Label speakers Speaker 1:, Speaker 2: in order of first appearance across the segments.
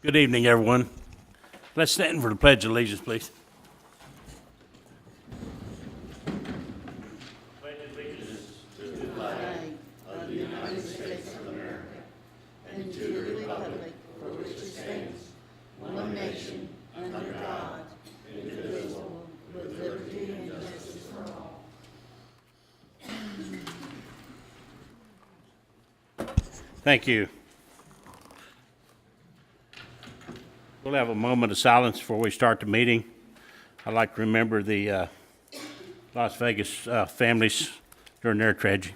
Speaker 1: Good evening, everyone. Let's stand for the Pledge of Allegiance, please. Thank you. We'll have a moment of silence before we start the meeting. I'd like to remember the Las Vegas families during their tragedy.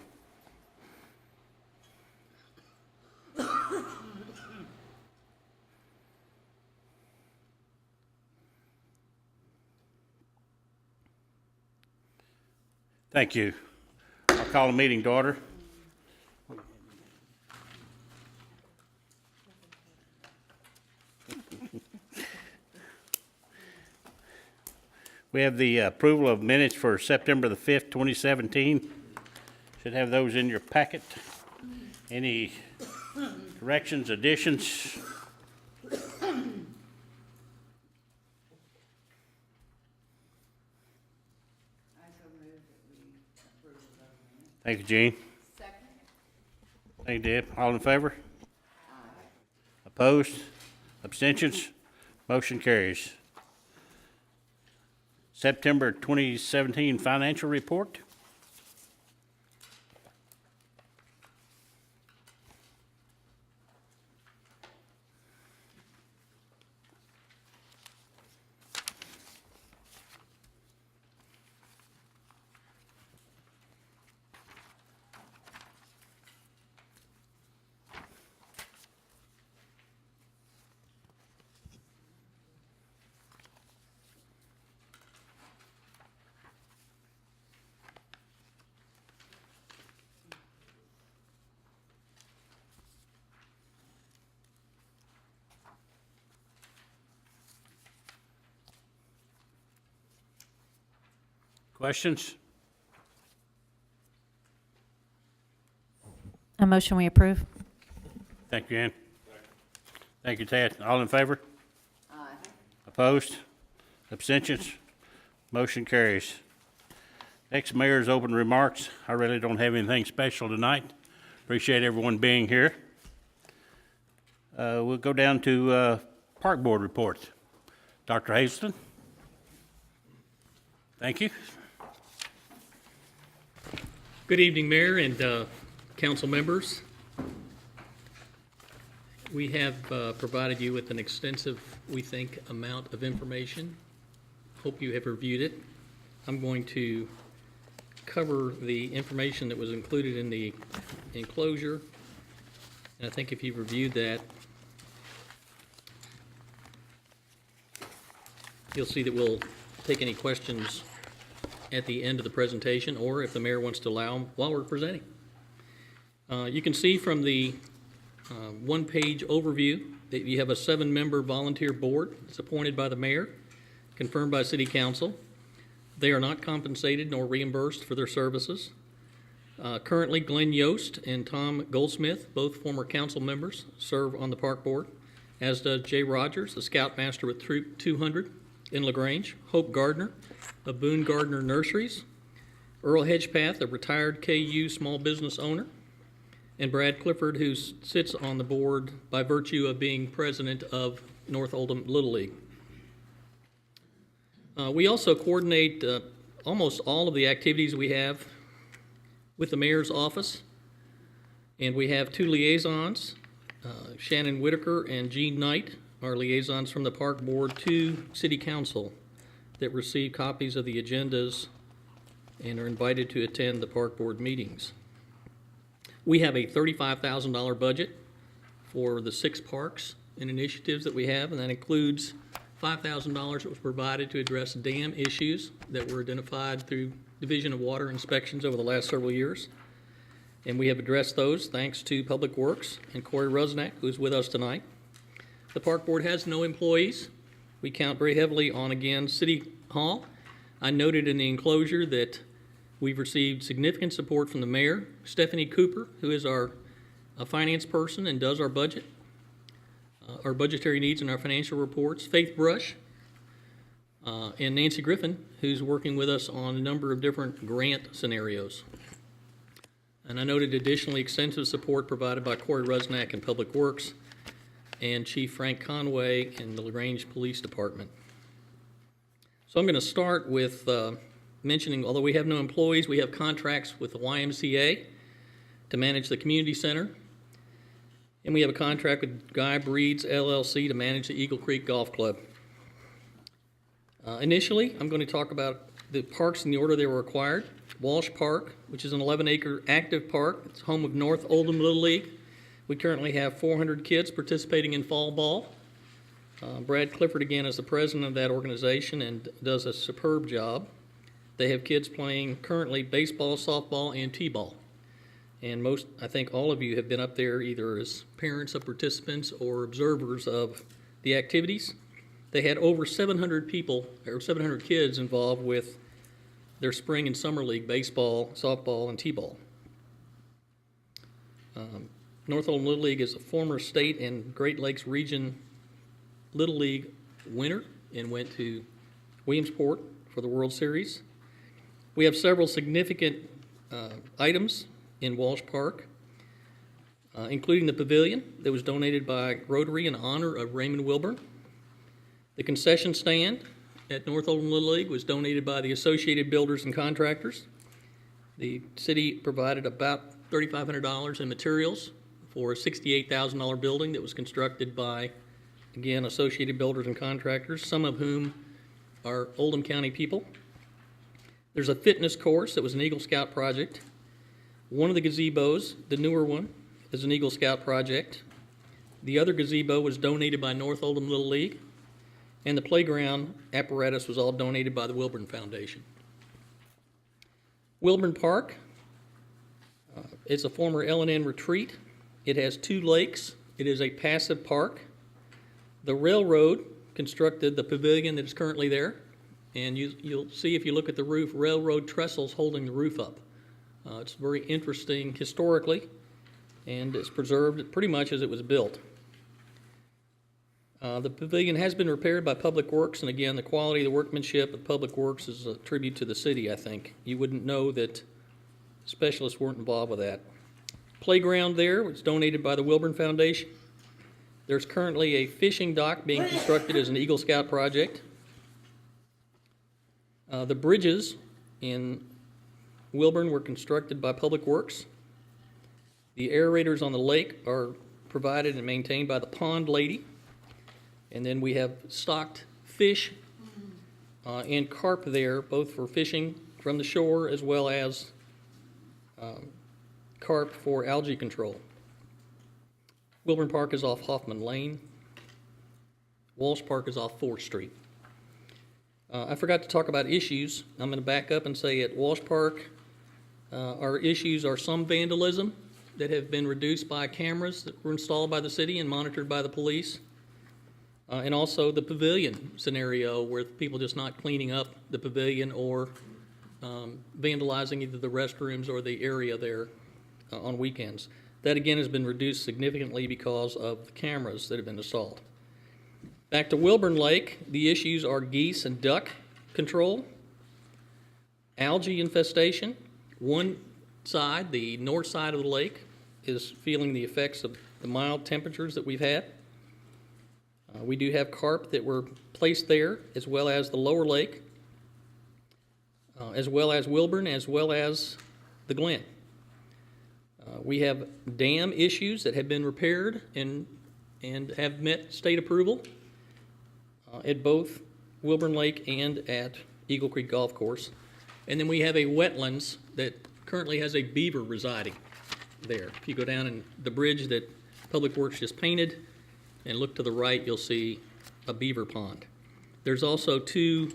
Speaker 1: Thank you. I'll call the meeting to order. We have the approval of minutes for September the 5th, 2017. Should have those in your packet. Any corrections, additions? Thank you, Jean. Second. Thank you, Deb. All in favor? Aye. Opposed? Abstentions? Motion carries. September 2017 financial report. Questions?
Speaker 2: A motion we approve.
Speaker 1: Thank you, Ann. Thank you, Tad. All in favor? Aye. Opposed? Abstentions? Motion carries. Next, Mayor's open remarks. I really don't have anything special tonight. Appreciate everyone being here. We'll go down to Park Board reports. Dr. Hazelton. Thank you.
Speaker 3: Good evening, Mayor and council members. We have provided you with an extensive, we think, amount of information. Hope you have reviewed it. I'm going to cover the information that was included in the enclosure. And I think if you've reviewed that, you'll see that we'll take any questions at the end of the presentation, or if the mayor wants to allow them while we're presenting. You can see from the one-page overview that you have a 7-member volunteer board that's appointed by the mayor, confirmed by City Council. They are not compensated nor reimbursed for their services. Currently, Glenn Yost and Tom Goldsmith, both former council members, serve on the park board, as does Jay Rogers, the scoutmaster with Troop 200 in LaGrange, Hope Gardner of Boone Gardner Nurseries, Earl Hedgepath, a retired KU small business owner, and Brad Clifford, who sits on the board by virtue of being president of North Oldham Little League. We also coordinate almost all of the activities we have with the mayor's office, and we have 2 liaisons, Shannon Whitaker and Jean Knight, are liaisons from the park board to City Council that receive copies of the agendas and are invited to attend the park board meetings. We have a $35,000 budget for the 6 parks and initiatives that we have, and that includes $5,000 that was provided to address dam issues that were identified through Division of Water inspections over the last several years. And we have addressed those thanks to Public Works and Corey Rusnak, who's with us tonight. The park board has no employees. We count very heavily on, again, City Hall. I noted in the enclosure that we've received significant support from the mayor, Stephanie Cooper, who is our finance person and does our budget. our budgetary needs and our financial reports. Faith Brush and Nancy Griffin, who's working with us on a number of different grant scenarios. And I noted additionally extensive support provided by Corey Rusnak in Public Works and Chief Frank Conway in the LaGrange Police Department. So I'm going to start with mentioning, although we have no employees, we have contracts with the YMCA to manage the community center. And we have a contract with Guy Breeds LLC to manage the Eagle Creek Golf Club. Initially, I'm going to talk about the parks in the order they were acquired. Walsh Park, which is an 11-acre active park. It's home of North Oldham Little League. We currently have 400 kids participating in fall ball. Brad Clifford, again, is the president of that organization and does a superb job. They have kids playing currently baseball, softball, and t-ball. And I think all of you have been up there either as parents of participants or observers of the activities. They had over 700 people, or 700 kids involved with their spring and summer league baseball, softball, and t-ball. North Oldham Little League is a former state and Great Lakes region Little League winner and went to Williamsport for the World Series. We have several significant items in Walsh Park, including the pavilion that was donated by Rotary in honor of Raymond Wilburn. The concession stand at North Oldham Little League was donated by the Associated Builders and Contractors. The city provided about $3,500 in materials for a $68,000 building that was constructed by, again, Associated Builders and Contractors, some of whom are Oldham County people. There's a fitness course that was an Eagle Scout project. One of the gazebos, the newer one, is an Eagle Scout project. The other gazebo was donated by North Oldham Little League, and the playground apparatus was all donated by the Wilburn Foundation. Wilburn Park is a former L&N retreat. It has 2 lakes. It is a passive park. The railroad constructed the pavilion that is currently there, and you'll see if you look at the roof, railroad trestles holding the roof up. It's very interesting historically, and it's preserved pretty much as it was built. The pavilion has been repaired by Public Works, and again, the quality of the workmanship of Public Works is a tribute to the city, I think. You wouldn't know that specialists weren't involved with that. Playground there was donated by the Wilburn Foundation. There's currently a fishing dock being constructed as an Eagle Scout project. The bridges in Wilburn were constructed by Public Works. The aerators on the lake are provided and maintained by the Pond Lady. And then we have stocked fish and carp there, both for fishing from the shore as well as carp for algae control. Wilburn Park is off Hoffman Lane. Walsh Park is off 4th Street. I forgot to talk about issues. I'm going to back up and say at Walsh Park, our issues are some vandalism that have been reduced by cameras that were installed by the city and monitored by the police. And also the pavilion scenario where people just not cleaning up the pavilion or vandalizing either the restrooms or the area there on weekends. That again has been reduced significantly because of the cameras that have been installed. Back to Wilburn Lake, the issues are geese and duck control, algae infestation. One side, the north side of the lake, is feeling the effects of the mild temperatures that we've had. We do have carp that were placed there, as well as the lower lake, as well as Wilburn, as well as the Glen. We have dam issues that have been repaired and have met state approval at both Wilburn Lake and at Eagle Creek Golf Course. And then we have a wetlands that currently has a beaver residing there. If you go down in the bridge that Public Works just painted, and look to the right, you'll see a beaver pond. There's also 2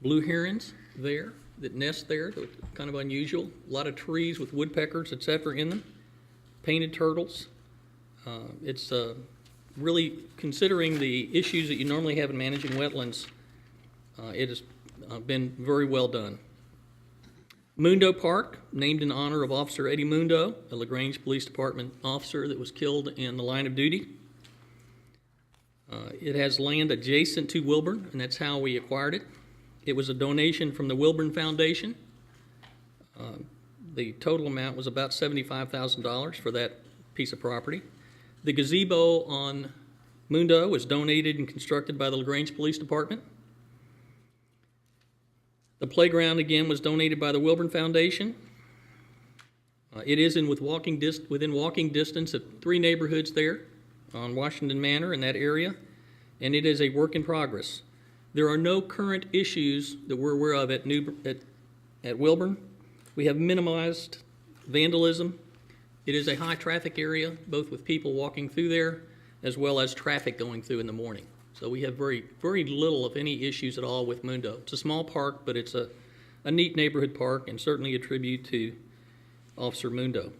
Speaker 3: blue herons there that nest there. They're kind of unusual. A lot of trees with woodpeckers, etc. in them. Painted turtles. It's really, considering the issues that you normally have in managing wetlands, it has been very well done. Mundo Park, named in honor of Officer Eddie Mundo, a LaGrange Police Department officer that was killed in the line of duty. It has land adjacent to Wilburn, and that's how we acquired it. It was a donation from the Wilburn Foundation. The total amount was about $75,000 for that piece of property. The gazebo on Mundo was donated and constructed by the LaGrange Police Department. The playground, again, was donated by the Wilburn Foundation. It is within walking distance of 3 neighborhoods there on Washington Manor in that area, and it is a work in progress. There are no current issues that we're aware of at Wilburn. We have minimized vandalism. It is a high traffic area, both with people walking through there as well as traffic going through in the morning. So we have very, very little, if any, issues at all with Mundo. It's a small park, but it's a neat neighborhood park, and certainly a tribute to Officer Mundo.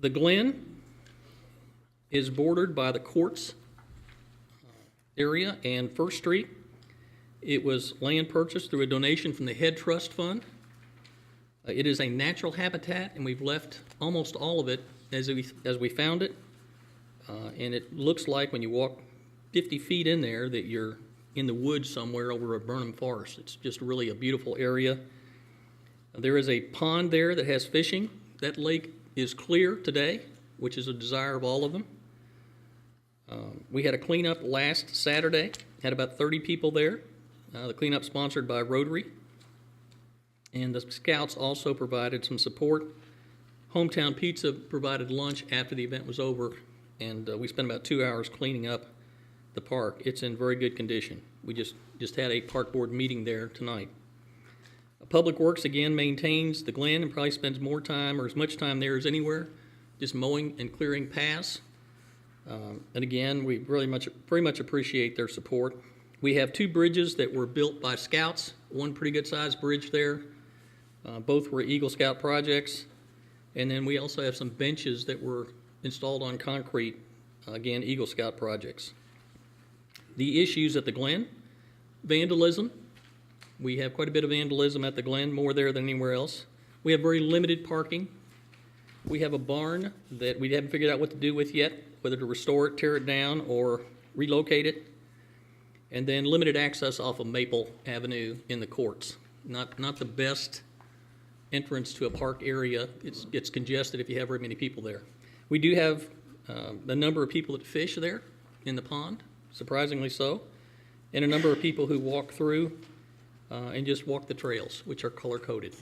Speaker 3: The Glen is bordered by the courts area and First Street. It was land purchased through a donation from the Head Trust Fund. It is a natural habitat, and we've left almost all of it as we found it. And it looks like when you walk 50 feet in there that you're in the woods somewhere over a Burnham forest. It's just really a beautiful area. There is a pond there that has fishing. That lake is clear today, which is a desire of all of them. We had a cleanup last Saturday, had about 30 people there. The cleanup sponsored by Rotary. And the Scouts also provided some support. Hometown Pizza provided lunch after the event was over, and we spent about 2 hours cleaning up the park. It's in very good condition. We just had a park board meeting there tonight. Public Works, again, maintains the Glen and probably spends more time or as much time there as anywhere, just mowing and clearing paths. And again, we very much appreciate their support. We have 2 bridges that were built by Scouts, one pretty good sized bridge there. Both were Eagle Scout projects. And then we also have some benches that were installed on concrete, again, Eagle Scout projects. The issues at the Glen: vandalism. We have quite a bit of vandalism at the Glen, more there than anywhere else. We have very limited parking. We have a barn that we haven't figured out what to do with yet, whether to restore it, tear it down, or relocate it. And then limited access off of Maple Avenue in the courts. Not the best entrance to a park area. It's congested if you have very many people there. We do have a number of people that fish there in the pond, surprisingly so, and a number of people who walk through and just walk the trails, which are color-coded.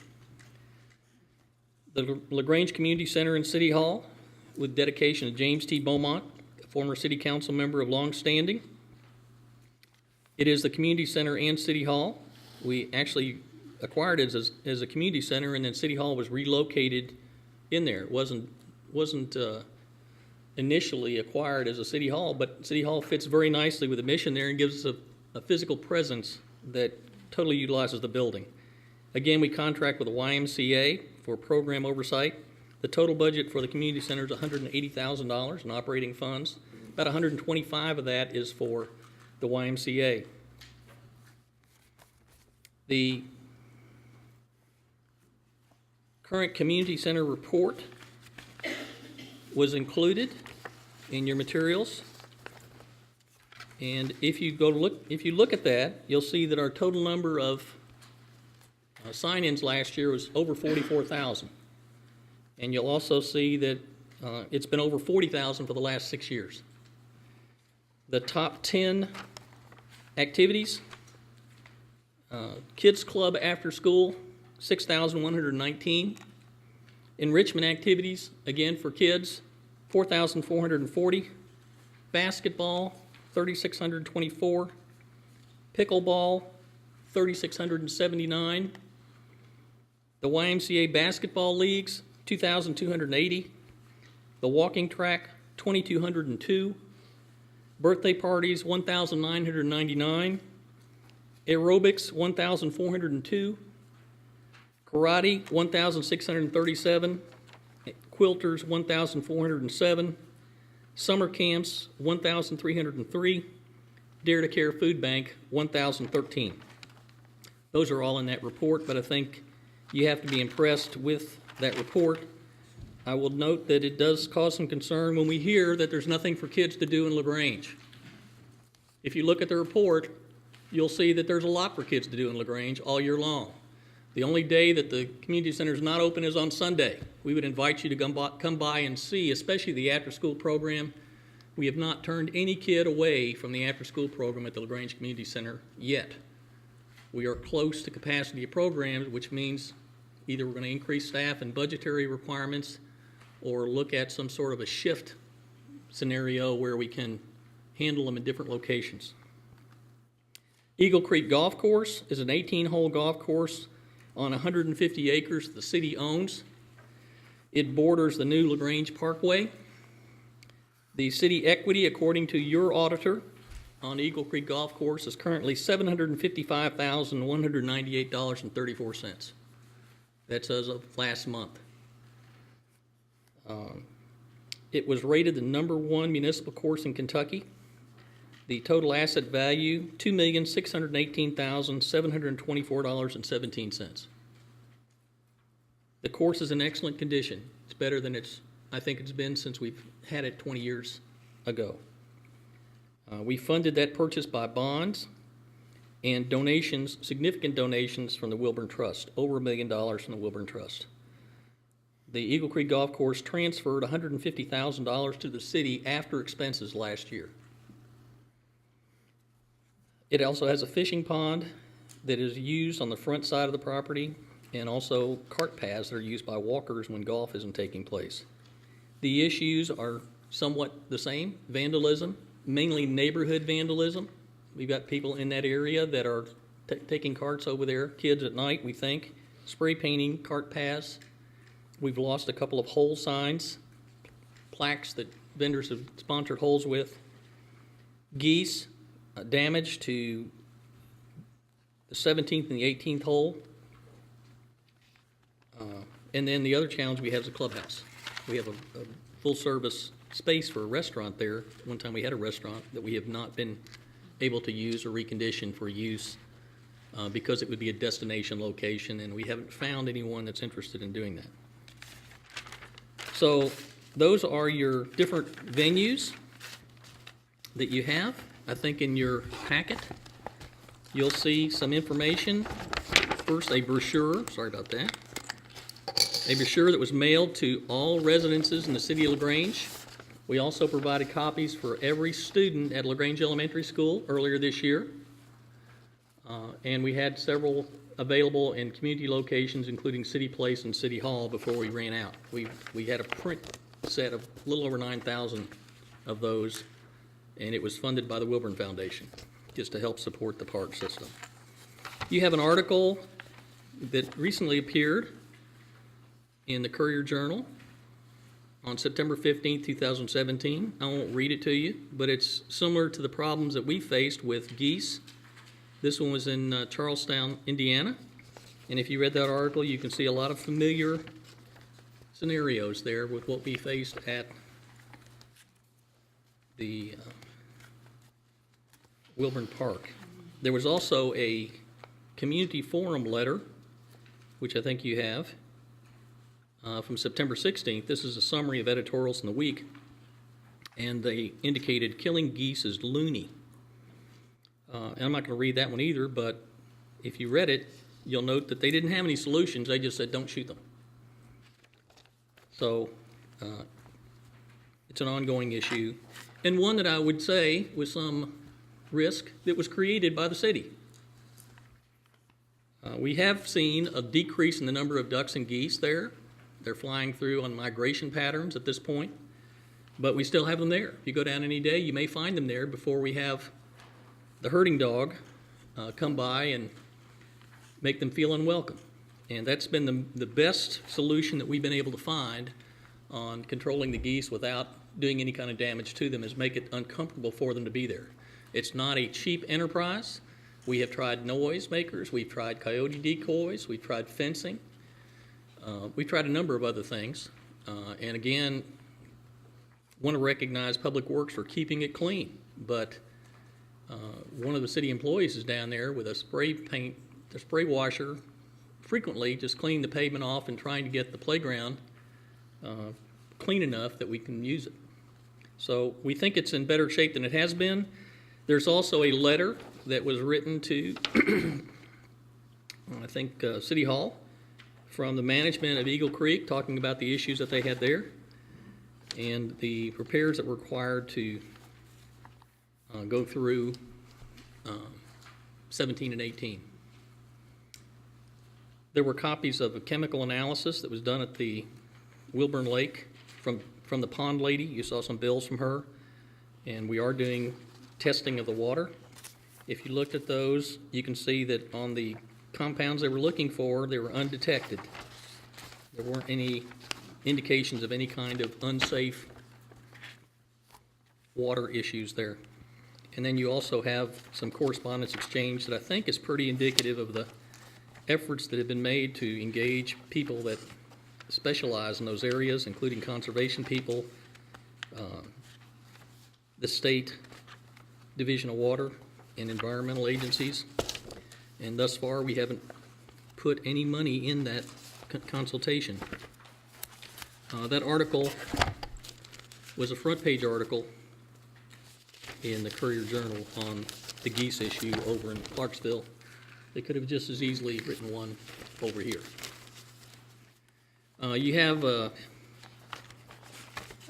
Speaker 3: The LaGrange Community Center and City Hall, with dedication to James T. Beaumont, a former city council member of long standing. It is the community center and City Hall. We actually acquired it as a community center, and then City Hall was relocated in there. It wasn't initially acquired as a City Hall, but City Hall fits very nicely with the mission there and gives us a physical presence that totally utilizes the building. Again, we contract with the YMCA for program oversight. The total budget for the community center is $180,000 in operating funds. About $125,000 of that is for the YMCA. The current community center report was included in your materials. And if you look at that, you'll see that our total number of sign-ins last year was over 44,000. And you'll also see that it's been over 40,000 for the last 6 years. The top 10 activities: Kids Club after school, 6,119. Enrichment activities, again for kids, 4,440. Basketball, 3,624. Pickleball, 3,679. The YMCA basketball leagues, 2,280. The walking track, 2,202. Birthday parties, 1,999. Aerobics, 1,402. Karate, 1,637. Quilters, 1,407. Summer camps, 1,303. Dare to Care Food Bank, 1,013. Those are all in that report, but I think you have to be impressed with that report. I will note that it does cause some concern when we hear that there's nothing for kids to do in LaGrange. If you look at the report, you'll see that there's a lot for kids to do in LaGrange all year long. The only day that the community center is not open is on Sunday. We would invite you to come by and see, especially the after-school program. We have not turned any kid away from the after-school program at the LaGrange Community Center yet. We are close to capacity of programs, which means either we're going to increase staff and budgetary requirements or look at some sort of a shift scenario where we can handle them in different locations. Eagle Creek Golf Course is an 18-hole golf course on 150 acres the city owns. It borders the new LaGrange Parkway. The city equity, according to your auditor, on Eagle Creek Golf Course is currently $755,198.34. That's as of last month. It was rated the #1 municipal course in Kentucky. The total asset value, $2,618,724.17. The course is in excellent condition. It's better than I think it's been since we've had it 20 years ago. We funded that purchase by bonds and donations, significant donations from the Wilburn Trust, over $1 million from the Wilburn Trust. The Eagle Creek Golf Course transferred $150,000 to the city after expenses last year. It also has a fishing pond that is used on the front side of the property and also cart paths that are used by walkers when golf isn't taking place. The issues are somewhat the same: vandalism, mainly neighborhood vandalism. We've got people in that area that are taking carts over there, kids at night, we think, spray painting cart paths. We've lost a couple of hole signs, plaques that vendors have sponsored holes with. Geese, damage to the 17th and the 18th hole. And then the other challenge we have is the clubhouse. We have a full-service space for a restaurant there. One time we had a restaurant that we have not been able to use or recondition for use because it would be a destination location, and we haven't found anyone that's interested in doing that. So those are your different venues that you have. I think in your packet, you'll see some information. First, a brochure, sorry about that. A brochure that was mailed to all residences in the city of LaGrange. We also provided copies for every student at LaGrange Elementary School earlier this year. And we had several available in community locations, including City Place and City Hall, before we ran out. We had a print set of a little over 9,000 of those, and it was funded by the Wilburn Foundation, just to help support the park system. You have an article that recently appeared in the Courier-Journal on September 15, 2017. I won't read it to you, but it's similar to the problems that we faced with geese. This one was in Charlestown, Indiana. And if you read that article, you can see a lot of familiar scenarios there with what we faced at the Wilburn Park. There was also a community forum letter, which I think you have, from September 16th. This is a summary of editorials in the week, and they indicated killing geese is loony. And I'm not going to read that one either, but if you read it, you'll note that they didn't have any solutions. They just said, don't shoot them. So it's an ongoing issue, and one that I would say with some risk that was created by the city. We have seen a decrease in the number of ducks and geese there. They're flying through on migration patterns at this point, but we still have them there. If you go down any day, you may find them there before we have the herding dog come by and make them feel unwelcome. And that's been the best solution that we've been able to find on controlling the geese without doing any kind of damage to them, is make it uncomfortable for them to be there. It's not a cheap enterprise. We have tried noise makers, we've tried coyote decoys, we've tried fencing, we've tried a number of other things. And again, want to recognize Public Works for keeping it clean, but one of the city employees is down there with a spray washer, frequently just cleaning the pavement off and trying to get the playground clean enough that we can use it. So we think it's in better shape than it has been. There's also a letter that was written to, I think, City Hall from the management of Eagle Creek, talking about the issues that they had there and the repairs that were required to go through 17 and 18. There were copies of a chemical analysis that was done at the Wilburn Lake from the pond lady. You saw some bills from her. And we are doing testing of the water. If you looked at those, you can see that on the compounds they were looking for, they were undetected. There weren't any indications of any kind of unsafe water issues there. And then you also have some correspondence exchange that I think is pretty indicative of the efforts that have been made to engage people that specialize in those areas, including conservation people, the state Division of Water and environmental agencies. And thus far, we haven't put any money in that consultation. That article was a front page article in the Courier Journal on the geese issue over in Clarksville. They could have just as easily written one over here. You have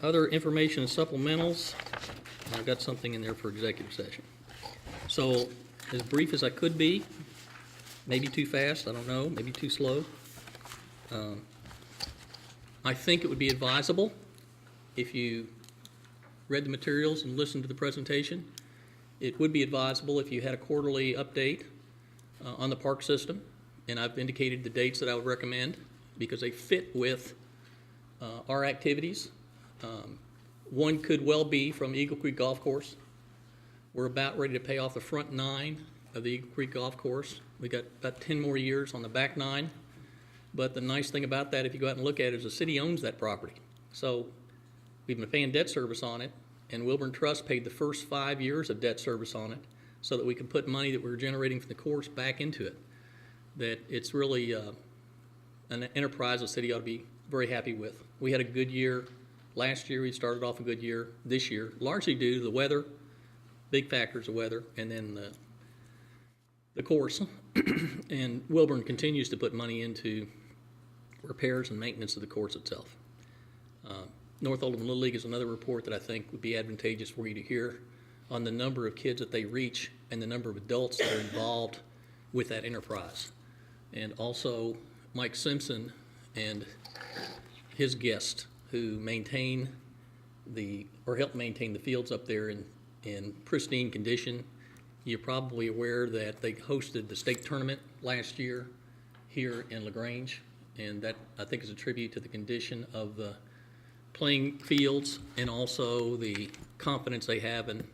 Speaker 3: other information and supplementals. I've got something in there for executive session. So, as brief as I could be, maybe too fast, I don't know, maybe too slow. I think it would be advisable if you read the materials and listened to the presentation. It would be advisable if you had a quarterly update on the park system, and I've indicated the dates that I would recommend because they fit with our activities. One could well be from Eagle Creek Golf Course. We're about ready to pay off the front 9 of the Eagle Creek Golf Course. We got about 10 more years on the back 9. But the nice thing about that, if you go out and look at it, is the city owns that property. So we've been paying debt service on it, and Wilburn Trust paid the first 5 years of debt service on it so that we can put money that we were generating from the course back into it. That it's really an enterprise the city ought to be very happy with. We had a good year. Last year we started off a good year. This year, largely due to the weather, big factors of weather, and then the course. And Wilburn continues to put money into repairs and maintenance of the course itself. North Oldham Little League is another report that I think would be advantageous for you to hear on the number of kids that they reach and the number of adults that are involved with that enterprise. And also Mike Simpson and his guests who maintain help maintain the fields up there in pristine condition. You're probably aware that they hosted the state tournament last year here in LaGrange, and that I think is a tribute to the condition of the playing fields and also the confidence they have in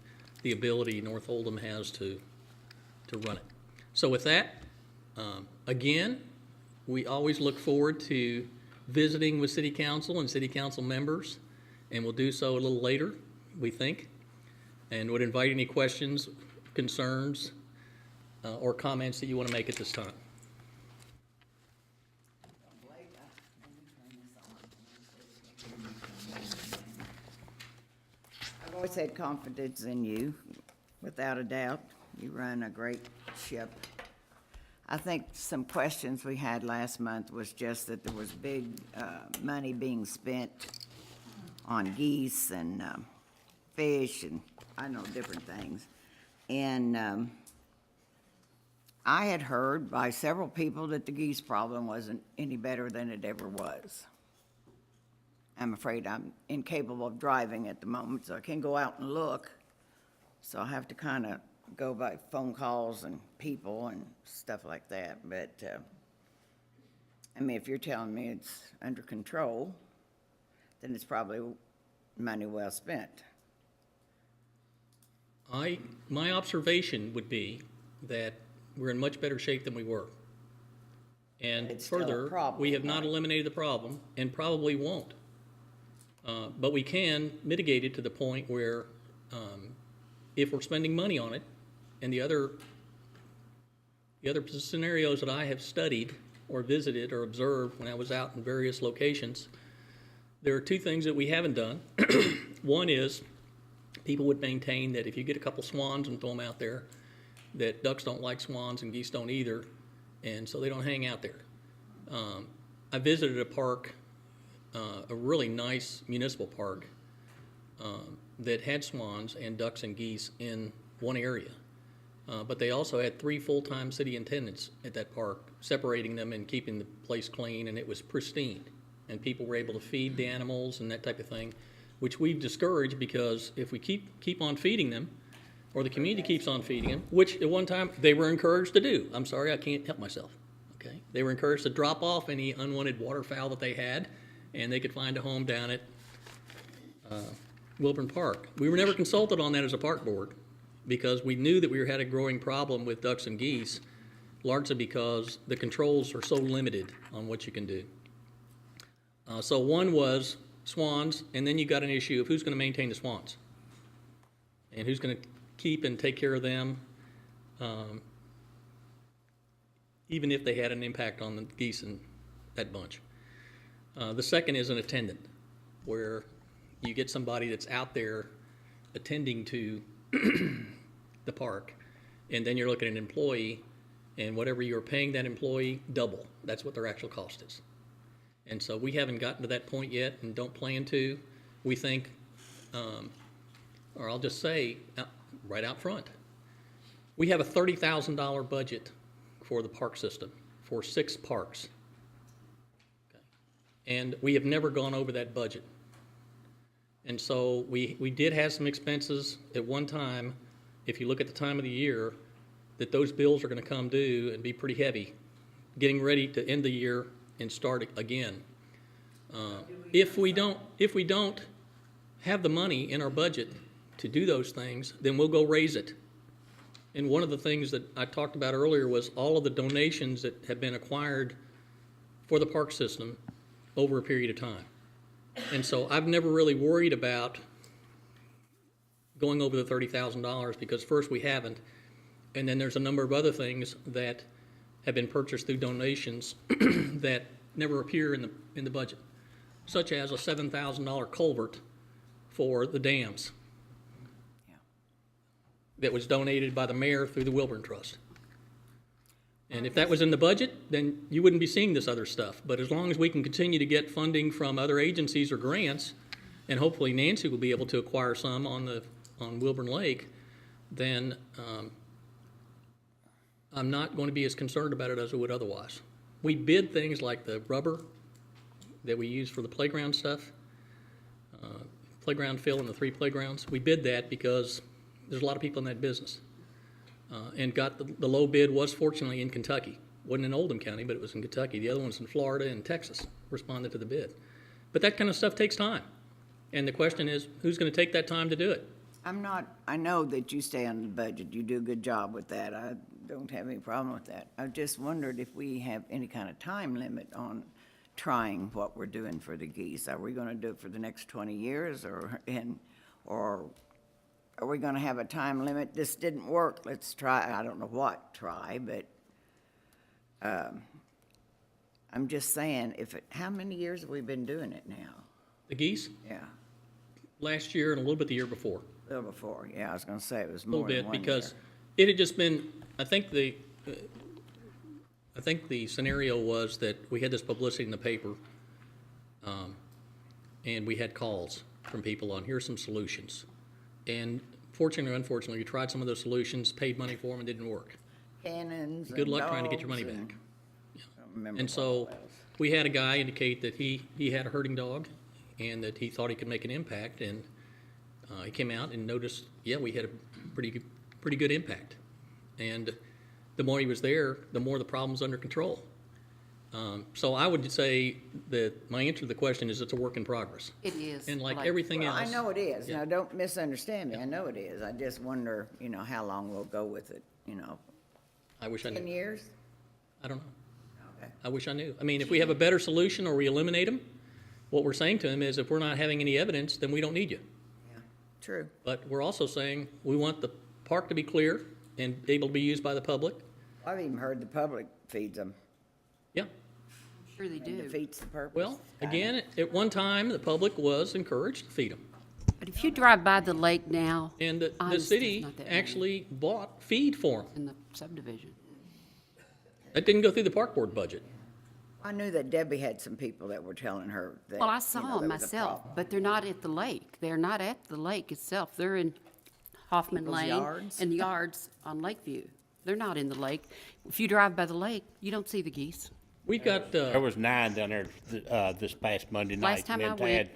Speaker 3: the ability North Oldham has to run it. So with that, again, we always look forward to visiting with City Council and City Council members, and we'll do so a little later, we think, and would invite any questions, concerns, or comments that you want to make at this time.
Speaker 2: I've always had confidence in you, without a doubt. You run a great ship. I think some questions we had last month was just that there was big money being spent on geese and fish and I know different things. And I had heard by several people that the geese problem wasn't any better than it ever was. I'm afraid I'm incapable of driving at the moment, so I can't go out and look. So I have to kind of go by phone calls and people and stuff like that. But, I mean, if you're telling me it's under control, then it's probably money well spent.
Speaker 3: My observation would be that we're in much better shape than we were. And
Speaker 2: It's still a
Speaker 3: further,
Speaker 2: problem,
Speaker 3: we have not
Speaker 2: right?
Speaker 3: eliminated the problem and probably won't. But we can mitigate it to the point where if we're spending money on it, and the other scenarios that I have studied or visited or observed when I was out in various locations, There are two things that we haven't done. One is, people would maintain that if you get a couple swans and throw them out there, that ducks don't like swans and geese don't either, and so they don't hang out there. I visited a park, a really nice municipal park, that had swans and ducks and geese in one area. But they also had 3 full-time city attendants at that park, separating them and keeping the place clean, and it was pristine. And people were able to feed the animals and that type of thing, which we've discouraged, because if we keep on feeding them, or the community keeps on feeding them, which at one time they were encouraged to do. I'm sorry, I can't help myself, okay? They were encouraged to drop off any unwanted waterfowl that they had, and they could find a home down at Wilburn Park. We were never consulted on that as a park board, because we knew that we had a growing problem with ducks and geese, largely because the controls are so limited on what you can do. So one was swans, and then you got an issue of who's going to maintain the swans, and who's going to keep and take care of them, even if they had an impact on the geese and that bunch. The second is an attendant, where you get somebody that's out there attending to the park, and then you're looking at an employee, and whatever you're paying that employee, double. That's what their actual cost is. And so we haven't gotten to that point yet, and don't plan to. We think, or I'll just say right out front, we have a $30,000 budget for the park system for 6 parks. Okay. And we have never gone over that budget. And so we did have some expenses at one time, if you look at the time of the year, that those bills are going to come due and be pretty heavy, getting ready to end the year and start again. If we don't have the money in our budget to do those things, then we'll go raise it. And one of the things that I talked about earlier was all of the donations that have been acquired for the park system over a period of time. And so I've never really worried about going over the $30,000, because first, we haven't, and then there's a number of other things that have been purchased through donations that never appear in the budget, such as a $7,000 culvert for the dams that was donated by the mayor through the Wilburn Trust. And if that was in the budget, then you wouldn't be seeing this other stuff. But as long as we can continue to get funding from other agencies or grants, and hopefully Nancy will be able to acquire some on Wilburn Lake, then I'm not going to be as concerned about it as I would otherwise. We bid things like the rubber that we use for the playground stuff, playground fill in the 3 playgrounds. We bid that because there's a lot of people in that business. And got the low bid was fortunately in Kentucky. Wasn't in Oldham County, but it was in Kentucky. The other ones in Florida and Texas responded to the bid. But that kind of stuff takes time. And the question is, who's going to take that time to do it?
Speaker 2: I know that you stay on the budget. You do a good job with that. I don't have any problem with that. I just wondered if we have any kind of time limit on trying what we're doing for the geese. Are we going to do it for the next 20 years, or are we going to have a time limit? This didn't work. Let's try. I don't know what try, but I'm just saying, how many years have we been doing it now?
Speaker 3: The geese?
Speaker 2: Yeah,
Speaker 3: Last year and a little bit the year before.
Speaker 2: a little before. Yeah, I was going to say it was
Speaker 3: A little
Speaker 2: more than
Speaker 3: bit,
Speaker 2: 1
Speaker 3: because
Speaker 2: year.
Speaker 3: it had just been, I think the scenario was that we had this publicity in the paper, and we had calls from people on, here's some solutions. And fortunately or unfortunately, we tried some of those solutions, paid money for them, and didn't work.
Speaker 2: Cannons.
Speaker 3: Good luck
Speaker 2: and
Speaker 3: trying to get your money
Speaker 2: dogs and-
Speaker 3: back.
Speaker 2: I don't remember
Speaker 3: And
Speaker 2: what
Speaker 3: so
Speaker 2: all else.
Speaker 3: we had a guy indicate that he had a herding dog, and that he thought he could make an impact, and he came out and noticed, yeah, we had a pretty good impact. And the more he was there, the more the problem's under control. So I would say that my answer to the question is it's a work in progress.
Speaker 4: It is.
Speaker 3: And like everything
Speaker 2: Well,
Speaker 3: else.
Speaker 2: I know it is.
Speaker 3: Yeah.
Speaker 2: Now, don't misunderstand me. I know it is. I just wonder, how long we'll go with it,
Speaker 3: I wish I
Speaker 2: 10
Speaker 3: knew.
Speaker 2: years?
Speaker 3: I don't know.
Speaker 2: Okay.
Speaker 3: I wish I knew. I mean, if we have a better solution or we eliminate them, what we're saying to them is if we're not having any evidence, then we don't need you.
Speaker 2: Yeah, true.
Speaker 3: But we're also saying we want the park to be clear and able to be used by the public.
Speaker 2: I've even heard the public feeds them.
Speaker 3: Yeah.
Speaker 4: Sure they
Speaker 2: It
Speaker 4: do.
Speaker 2: defeats the purpose.
Speaker 3: Well, again, at one time, the public was encouraged to feed them.
Speaker 4: But if you drive by the lake now,
Speaker 3: And the
Speaker 4: honestly,
Speaker 3: city
Speaker 4: it's not that many
Speaker 3: actually bought feed for them.
Speaker 4: in the subdivision.
Speaker 3: That didn't go through the park board budget.
Speaker 2: I knew that Debbie had some people that were telling her that.
Speaker 4: Well, I
Speaker 2: you
Speaker 4: saw
Speaker 2: know,
Speaker 4: them
Speaker 2: there was a
Speaker 4: myself,
Speaker 2: problem.
Speaker 4: but they're not at the lake. They're not at the lake itself. They're in Hoffman
Speaker 2: People's
Speaker 4: Lane
Speaker 2: yards?
Speaker 4: and yards on Lakeview. They're not in the lake. If you drive by the lake, you don't see the geese.
Speaker 3: We've got,
Speaker 1: There was 9 down there, this past Monday night.
Speaker 4: Last time
Speaker 1: Me
Speaker 4: I
Speaker 1: and
Speaker 4: went-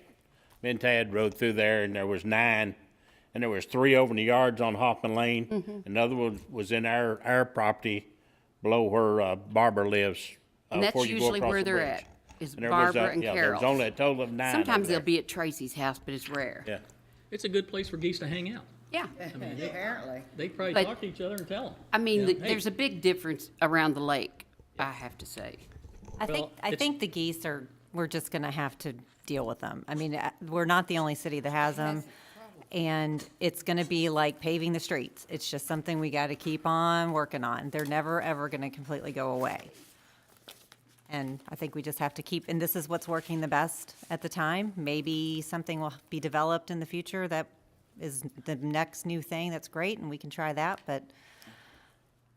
Speaker 1: Me and Tad rode through there, and there was 9, and there was 3 over in the yards on Hoffman Lane.
Speaker 4: Mm-hmm.
Speaker 1: Another one was in our property below where Barbara lives.
Speaker 4: And that's
Speaker 1: before you go
Speaker 4: usually
Speaker 1: across
Speaker 4: where
Speaker 1: the
Speaker 4: they're
Speaker 1: bridge.
Speaker 4: at, is
Speaker 1: And there was,
Speaker 4: Barbara and
Speaker 1: yeah, there was
Speaker 4: Carol.
Speaker 1: only a total of 9 over
Speaker 4: Sometimes
Speaker 1: there.
Speaker 4: they'll be at Tracy's house, but it's rare.
Speaker 1: Yeah.
Speaker 3: it's a good place for geese to hang out.
Speaker 4: Yeah.
Speaker 2: Apparently.
Speaker 3: They probably
Speaker 4: But-
Speaker 3: talk to each other and tell them.
Speaker 4: I mean,
Speaker 3: Yeah, hey.
Speaker 4: there's a big difference around the lake, I have to say.
Speaker 3: Well,
Speaker 5: I
Speaker 3: it's-
Speaker 5: think the geese we're just gonna have to deal with them. I mean, we're not the only city that has them. And it's gonna be like paving the streets. It's just something we gotta keep on working on. They're never, ever gonna completely go away. And I think we just have to keep, and this is what's working the best at the time. Maybe something will be developed in the future that is the next new thing that's great, and we can try that, but,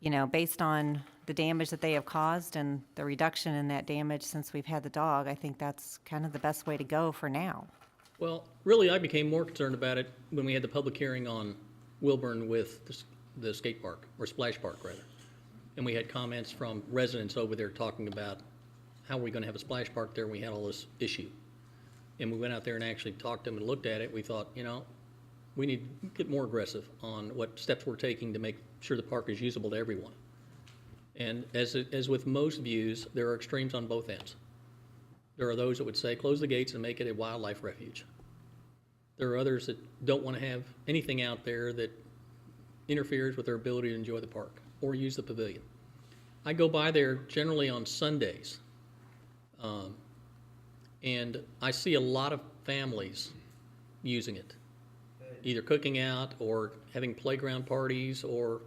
Speaker 5: you know, based on the damage that they have caused and the reduction in that damage since we've had the dog, I think that's kind of the best way to go for now.
Speaker 3: Well, really, I became more concerned about it when we had the public hearing on Wilburn with the skate park, or splash park, rather. And we had comments from residents over there talking about how are we gonna have a splash park there, and we had all this issue. And we went out there and actually talked to them and looked at it. We thought, you know, we need to get more aggressive on what steps we're taking to make sure the park is usable to everyone. And as with most views, there are extremes on both ends. There are those that would say, close the gates and make it a wildlife refuge. There are others that don't want to have anything out there that interferes with their ability to enjoy the park or use the pavilion. I go by there generally on Sundays, and I see a lot of families using it, either cooking out or having playground parties or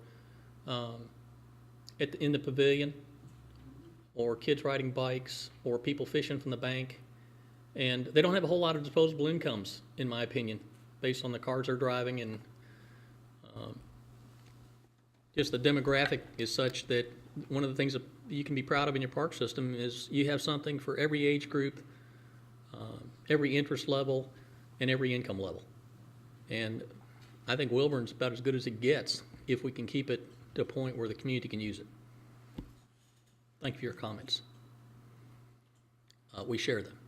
Speaker 3: in the pavilion, or kids riding bikes, or people fishing from the bank. And they don't have a whole lot of disposable incomes, in my opinion, based on the cars they're driving, and just the demographic is such that one of the things that you can be proud of in your park system is you have something for every age group, every interest level, and every income level. And I think Wilburn's about as good as it gets if we can keep it to a point where the community can use it. Thank you for your comments. We share them.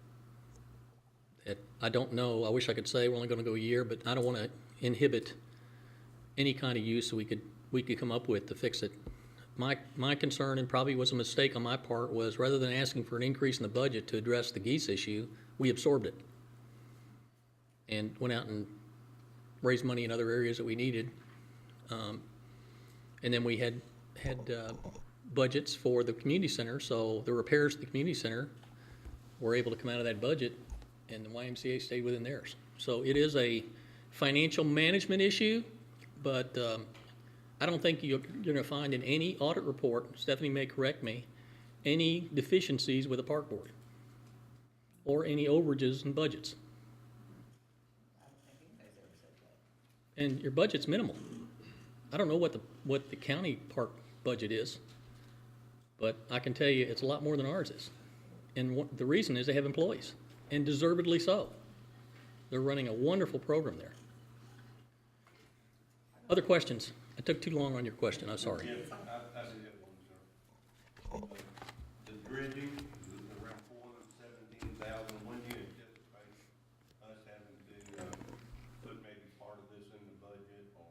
Speaker 3: I don't know, I wish I could say we're only gonna go a year, but I don't wanna inhibit any kind of use we could come up with to fix it. My concern, and probably was a mistake on my part, was rather than asking for an increase in the budget to address the geese issue, we absorbed it and went out and raised money in other areas that we needed. And then we had budgets for the community center, so the repairs to the community center were able to come out of that budget, and the YMCA stayed within theirs. So it is a financial management issue, but I don't think you're going to find in any audit report, Stephanie may correct me, any deficiencies with the park board or any overages in budgets. And your budget's minimal. I don't know what the county park budget is, but I can tell you it's a lot more than ours is. And the reason is they have employees, and deservedly so. They're running a wonderful program there. Other questions? I took too long on your question, I'm sorry.
Speaker 6: I did have one, sir. The dredging is around $417,000. When do you anticipate us having to put maybe part of this in the budget, or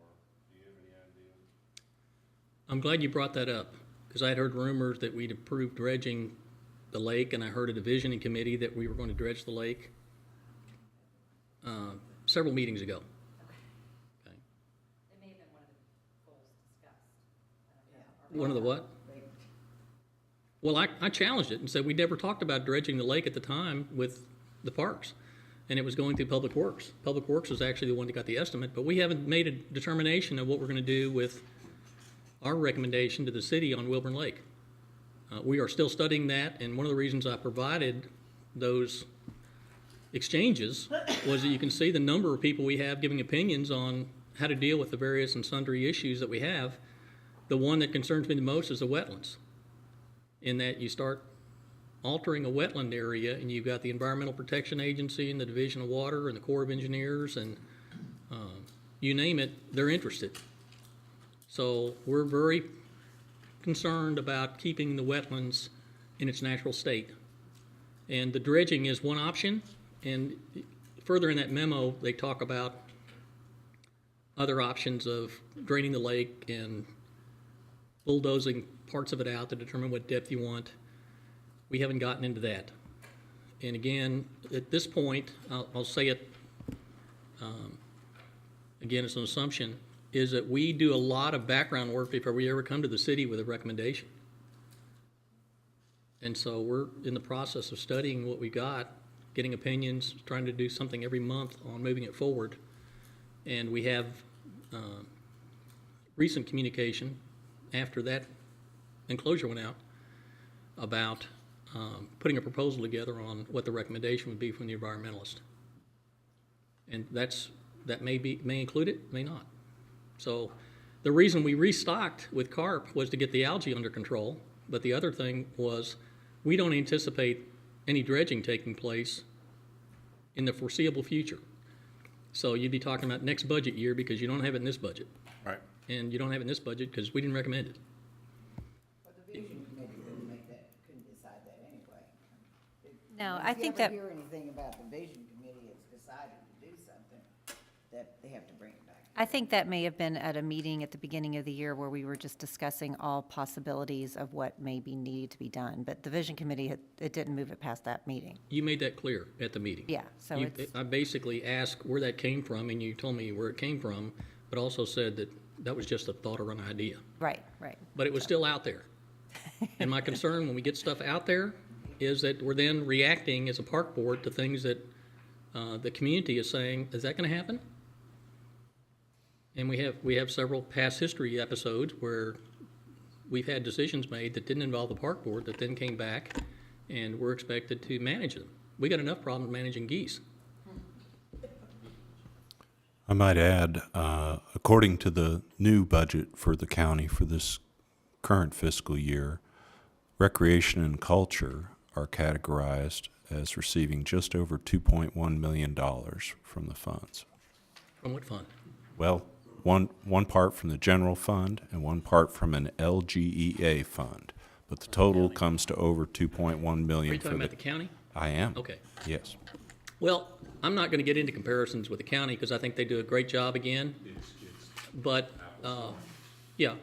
Speaker 6: do you have any idea?
Speaker 3: I'm glad you brought that up, because I had heard rumors that we'd approved dredging the lake, and I heard a divisioning committee that we were going to dredge the lake several meetings ago. Okay.
Speaker 5: It may have been one of the goals discussed.
Speaker 3: One of the what? Well, I challenged it and said we never talked about dredging the lake at the time with the parks, and it was going through Public Works. Public Works was actually the one that got the estimate, but we haven't made a determination of what we're going to do with our recommendation to the city on Wilburn Lake. We are still studying that, and one of the reasons I provided those exchanges was that you can see the number of people we have giving opinions on how to deal with the various and sundry issues that we have. The one that concerns me the most is the wetlands, in that you start altering a wetland area and you've got the Environmental Protection Agency and the Division of Water and the Corps of Engineers and you name it, they're interested. So we're very concerned about keeping the wetlands in its natural state. And the dredging is one option, and further in that memo, they talk about other options of draining the lake and bulldozing parts of it out to determine what depth you want. We haven't gotten into that. And again, at this point, I'll say it, again, it's an assumption, is that we do a lot of background work before we ever come to the city with a recommendation. And so we're in the process of studying what we got, getting opinions, trying to do something every month on moving it forward. And we have recent communication after that enclosure went out about putting a proposal together on what the recommendation would be from the environmentalist. And that may include it, may not. So the reason we restocked with carp was to get the algae under control, but the other thing was we don't anticipate any dredging taking place in the foreseeable future. So you'd be talking about next budget year because you don't have it in this budget.
Speaker 1: Right.
Speaker 3: And you don't have it in this budget because we didn't recommend it.
Speaker 2: But the vision committee couldn't decide that anyway.
Speaker 5: No, I think
Speaker 2: If
Speaker 5: that,
Speaker 2: you ever hear anything about the vision committee, it's decided to do something, that they have to bring it back.
Speaker 5: I think that may have been at a meeting at the beginning of the year where we were just discussing all possibilities of what may be needed to be done. But the Vision Committee, it didn't move it past that meeting.
Speaker 3: You made that clear at the meeting.
Speaker 5: Yeah, so it's,
Speaker 3: I basically asked where that came from, and you told me where it came from, but also said that that was just a thought or an idea.
Speaker 5: right.
Speaker 3: But it was still out there. And my concern when we get stuff out there is that we're then reacting as a park board to things that the community is saying, is that going to happen? And we have several past history episodes where we've had decisions made that didn't involve the park board that then came back and we're expected to manage them. We got enough problems managing geese.
Speaker 7: I might add, according to the new budget for the county for this current fiscal year, recreation and culture are categorized as receiving just over $2.1 million from the funds.
Speaker 3: From what fund?
Speaker 7: Well, one part from the general fund and one part from an LGEA fund, but the total comes to over 2.1
Speaker 3: Are
Speaker 7: million
Speaker 3: you
Speaker 7: for
Speaker 3: talking about the county?
Speaker 7: I am.
Speaker 3: Okay.
Speaker 7: Yes.
Speaker 3: Well, I'm not going to get into comparisons with the county because I think they do a great job again. But, yeah,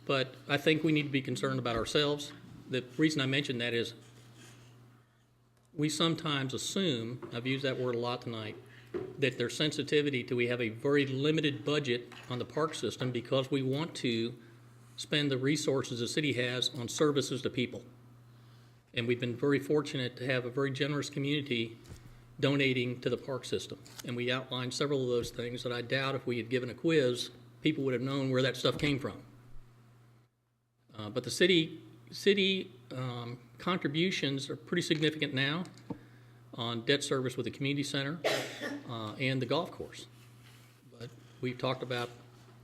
Speaker 3: but I think we need to be concerned about ourselves. The reason I mention that is we sometimes assume, I've used that word a lot tonight, that there's sensitivity to we have a very limited budget on the park system because we want to spend the resources the city has on services to people. And we've been very fortunate to have a very generous community donating to the park system. And we outlined several of those things that I doubt if we had given a quiz, people would have known where that stuff came from. But the city contributions are pretty significant now on debt service with the community center and the golf course. But we've talked about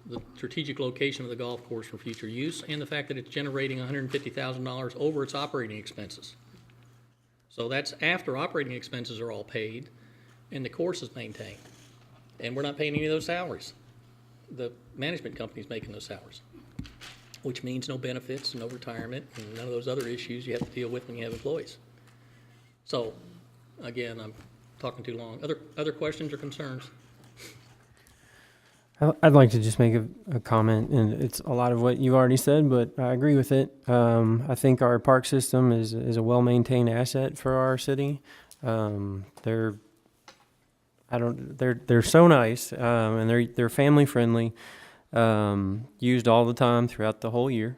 Speaker 3: the strategic location of the golf course for future use and the fact that it's generating $150,000 over its operating expenses. So that's after operating expenses are all paid and the course is maintained. And we're not paying any of those salaries. The management company's making those salaries, which means no benefits, no retirement, and none of those other issues you have to deal with when you have employees. So, again, I'm talking too long. Other questions or concerns?
Speaker 8: I'd like to just make a comment, and it's a lot of what you already said, but I agree with it. I think our park system is a well-maintained asset for our city. They're so nice, and they're family friendly, used all the time throughout the whole year.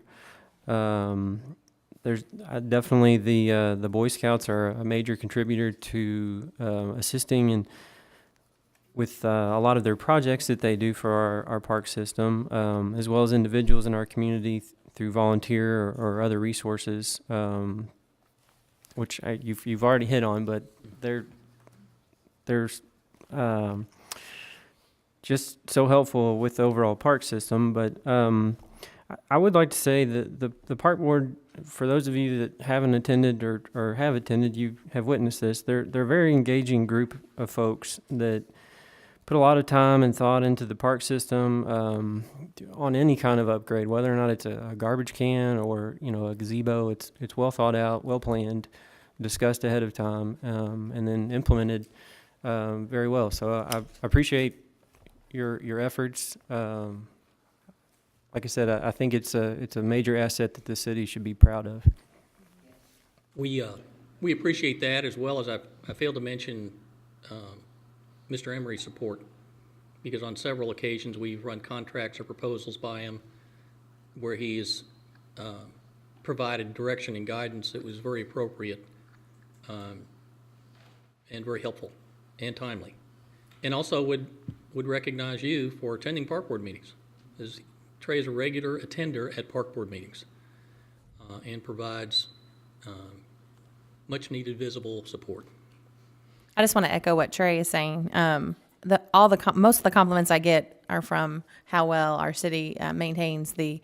Speaker 8: There's definitely the Boy Scouts are a major contributor to assisting with a lot of their projects that they do for our park system, as well as individuals in our community through volunteer or other resources, which you've already hit on, but there's just so helpful with the overall park system. But I would like to say that the park board, for those of you that haven't attended or have attended, you have witnessed this. They're a very engaging group of folks that put a lot of time and thought into the park system on any kind of upgrade, whether or not it's a garbage can or a gazebo. It's well thought out, well planned, discussed ahead of time, and then implemented very well. So I appreciate your efforts. Like I said, I think it's a major asset that the city should be proud of.
Speaker 3: We appreciate that, as well as I failed to mention Mr. Emery's support, because on several occasions we've run contracts or proposals by him where he's provided direction and guidance that was very appropriate and very helpful and timely. And also would recognize you for attending park board meetings, as Trey is a regular attender at park board meetings and provides much needed visible support.
Speaker 9: I just want to echo what Trey is saying. Most of the compliments I get are from how well our city maintains the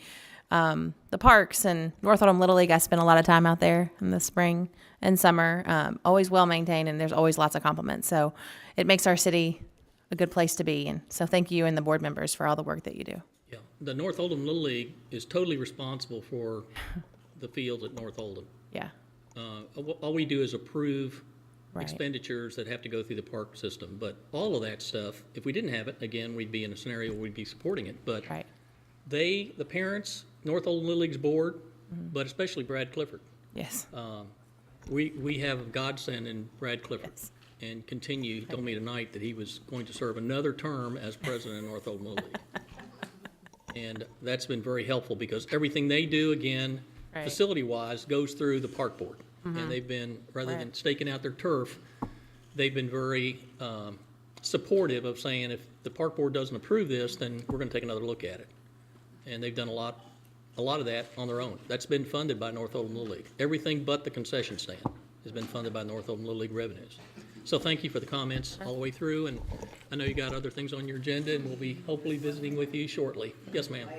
Speaker 9: parks. And North Oldham Little League, I spend a lot of time out there in the spring and summer. Always well maintained, and there's always lots of compliments. So it makes our city a good place to be. And so thank you and the board members for all the work that you do.
Speaker 3: Yeah, the North Oldham Little League is totally responsible for the fields at North Oldham.
Speaker 9: Yeah.
Speaker 3: All we do is approve
Speaker 9: Right.
Speaker 3: expenditures that have to go through the park system. But all of that stuff, if we didn't have it, again, we'd be in a scenario where we'd be supporting it. But
Speaker 9: Right.
Speaker 3: the parents, North Oldham Little League's board, but especially Brad Clifford,
Speaker 9: Yes.
Speaker 3: we have a godsend in Brad Clifford.
Speaker 9: Yes.
Speaker 3: And he told me tonight that he was going to serve another term as president of North Oldham Little League. And that's been very helpful, because everything they do, again,
Speaker 9: Right.
Speaker 3: facility-wise, goes through the park board. And they've been, rather than
Speaker 9: Right.
Speaker 3: staking out their turf, they've been very supportive of saying, if the park board doesn't approve this, then we're gonna take another look at it. And they've done a lot of that on their own. That's been funded by North Oldham Little League. Everything but the concession stand has been funded by North Oldham Little League revenues. So thank you for the comments all the way through, and I know you got other things on your agenda, and we'll be hopefully visiting with you shortly. Yes, ma'am.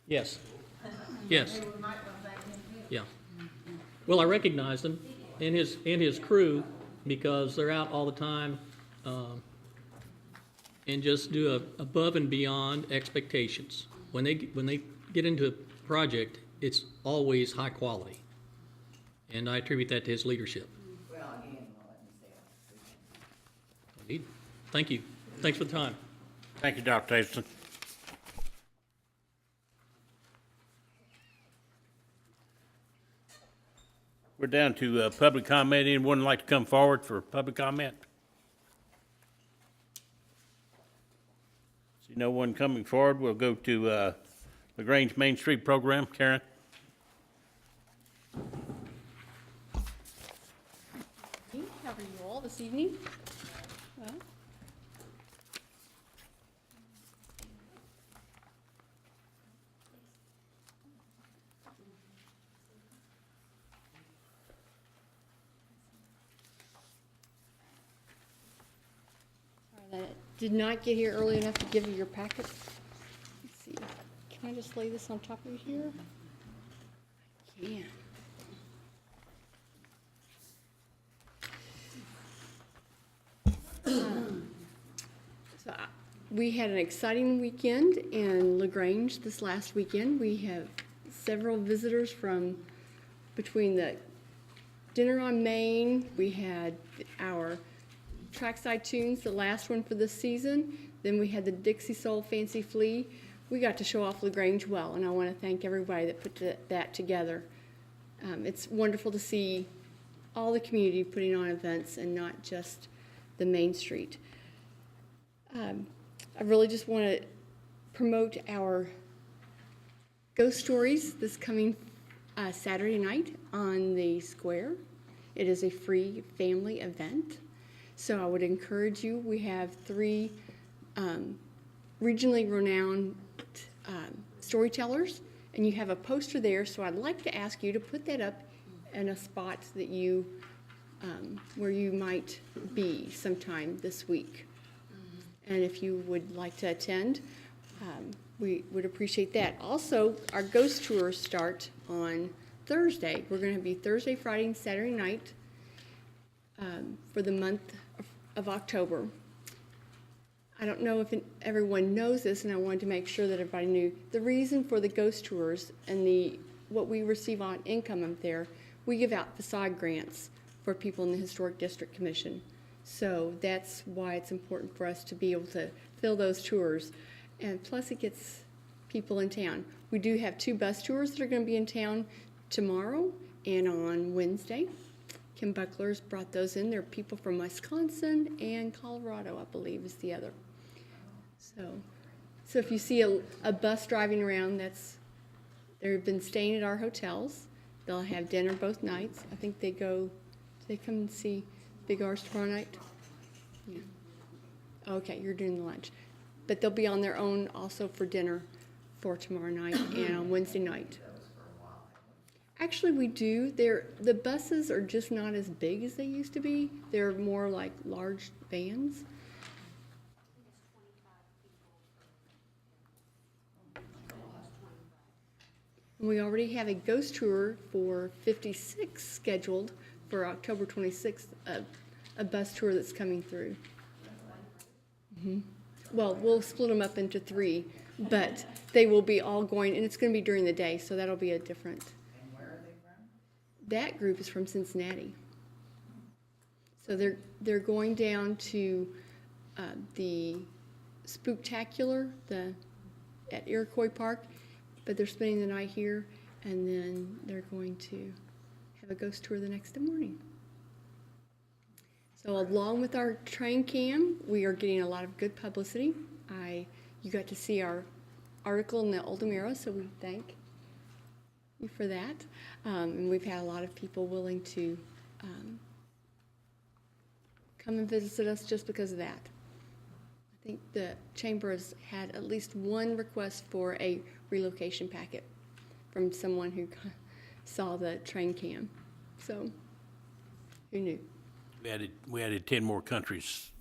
Speaker 3: Yes. Yes. Yeah. Well, I recognize them and his crew, because they're out all the time and just do above and beyond expectations. When they get into a project, it's always high quality, and I attribute that to his leadership.
Speaker 2: Well, again, let me say
Speaker 3: Indeed. Thank you. Thanks for the time.
Speaker 1: Thank you, Dr. Davidson. We're down to public comment. Anyone like to come forward for public comment? See no one coming forward. We'll go to LaGrange Main Street Program. Karen?
Speaker 10: How are you all this evening? Well, sorry, I did not get here early enough to give you your packet. Let's see. Can I just lay this on top of here? I can. We had an exciting weekend in LaGrange this last weekend. We have several visitors from between the dinner on Main. We had our trackside tunes, the last one for this season. Then we had the Dixie Soul Fancy Flea. We got to show off LaGrange well, and I want to thank everybody that put that together. It's wonderful to see all the community putting on events and not just the Main Street. I really just want to promote our Ghost Stories this coming Saturday night on the square. It is a free family event. So I would encourage you, we have 3 regionally renowned storytellers, and you have a poster there, so I'd like to ask you to put that up in a spot that you, where you might be sometime this week. And if you would like to attend, we would appreciate that. Also, our ghost tours start on Thursday. We're going to be Thursday, Friday, and Saturday night for the month of October. I don't know if everyone knows this, and I wanted to make sure that everybody knew. The reason for the ghost tours and what we receive on income up there, we give out facade grants for people in the Historic District Commission. So that's why it's important for us to be able to fill those tours. And plus it gets people in town. We do have 2 bus tours that are going to be in town tomorrow and on Wednesday. Kim Buckler's brought those in. They're people from Wisconsin and Colorado, I believe, is the other. So if you see a bus driving around, they've been staying at our hotels. They'll have dinner both nights. I think they come and see Big R's tomorrow night? Yeah. Okay, you're doing the lunch. But they'll be on their own also for dinner for tomorrow night and on Wednesday night. Actually, we do. The buses are just not as big as they used to be. They're more like large vans. We already have a ghost tour for 56 scheduled for October 26th, a bus tour that's coming through. Well, we'll split them up into 3, but they will be all going, and it's going to be during the day, so that'll be a different.
Speaker 2: And where are they from?
Speaker 10: That group is from Cincinnati. So they're going down to the Spooktacular at Iroquois Park, but they're spending the night here, and then they're going to have a ghost tour the next morning. So along with our train cam, we are getting a lot of good publicity. You got to see our article in the Oldham Arrow, so we thank you for that. And we've had a lot of people willing to come and visit us just because of that. I think the chamber has had at least 1 request for a relocation packet from someone who saw the train cam. So, who knew?
Speaker 1: We added 10 more countries.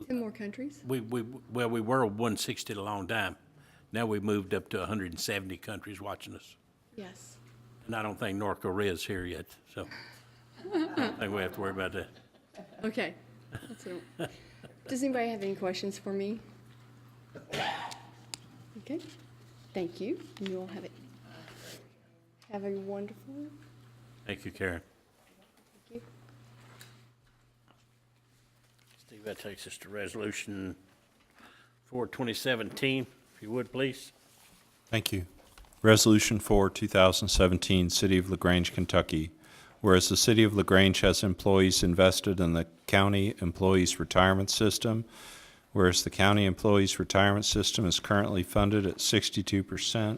Speaker 10: 10 more countries?
Speaker 1: We were 160 a long time. Now we moved up to 170 countries watching us.
Speaker 10: Yes.
Speaker 1: And I don't think North Korea is here yet, so I don't think we have to worry about that.
Speaker 10: Okay. Does anybody have any questions for me? Okay. Thank you. You all have a wonderful.
Speaker 1: Thank you, Karen.
Speaker 10: Thank you.
Speaker 1: Steve, that takes us to Resolution 4, 2017, if you would, please.
Speaker 7: Thank you. Resolution 4, 2017, City of LaGrange, Kentucky. Whereas the City of LaGrange has employees invested in the County Employees Retirement System, whereas the County Employees Retirement System is currently funded at 62%,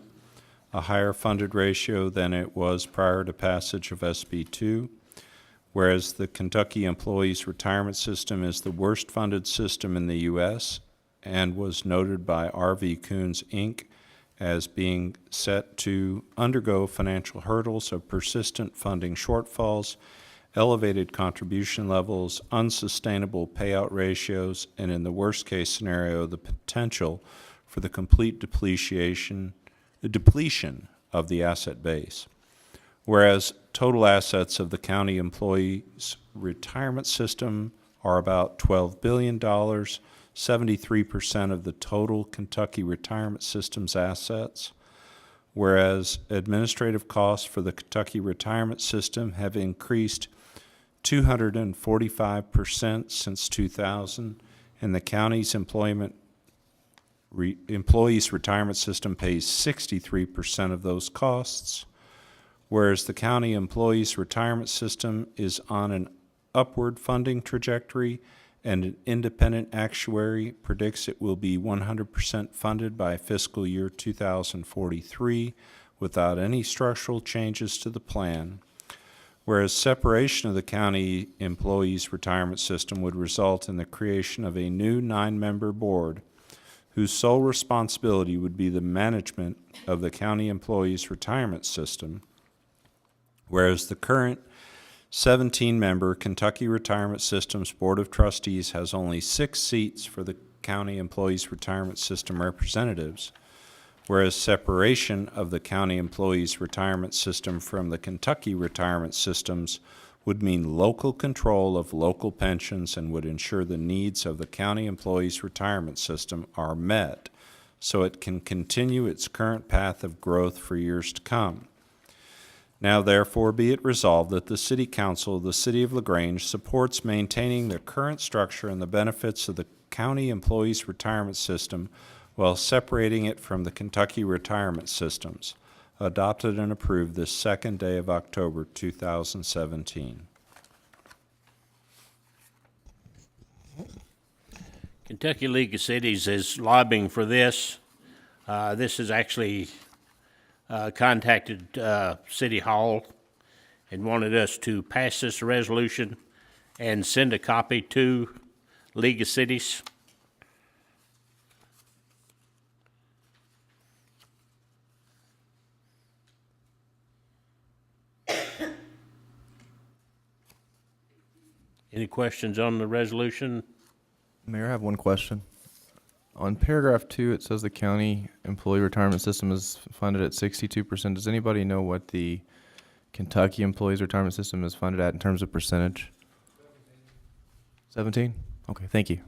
Speaker 7: a higher funded ratio than it was prior to passage of SB 2, whereas the Kentucky Employees Retirement System is the worst funded system in the U.S. and was noted by R.V. Coons, Inc. as being set to undergo financial hurdles of persistent funding shortfalls, elevated contribution levels, unsustainable payout ratios, and in the worst-case scenario, the potential for the complete depletion of the asset base. Whereas total assets of the county employees' retirement system are about $12 billion, 73% of the total Kentucky retirement system's assets, whereas administrative costs for the Kentucky retirement system have increased 245% since 2000, and the county's employees' retirement system pays 63% of those costs, whereas the county employees' retirement system is on an upward funding trajectory, and an independent actuary predicts it will be 100% funded by fiscal year 2043 without any structural changes to the plan. Whereas separation of the county employees' retirement system would result in the creation of a new 9-member board whose sole responsibility would be the management of the county employees' retirement system, whereas the current 17-member Kentucky Retirement Systems Board of Trustees has only 6 seats for the county employees' retirement system representatives, whereas separation of the county employees' retirement system from the Kentucky retirement systems would mean local control of local pensions and would ensure the needs of the county employees' retirement system are met so it can continue its current path of growth for years to come. Now therefore be it resolved that the City Council of the City of LaGrange supports maintaining the current structure and the benefits of the county employees' retirement system while separating it from the Kentucky retirement systems, adopted and approved this 2nd day of October 2017.
Speaker 1: Kentucky League of Cities is lobbying for this. This is actually contacted City Hall and wanted us to pass this resolution and send a copy to League of Cities. Any questions on the resolution?
Speaker 11: Mayor, I have one question. On paragraph 2, it says the county employee retirement system is funded at 62%. Does anybody know what the Kentucky employees retirement system is funded at in terms of percentage? 17? Okay, thank you.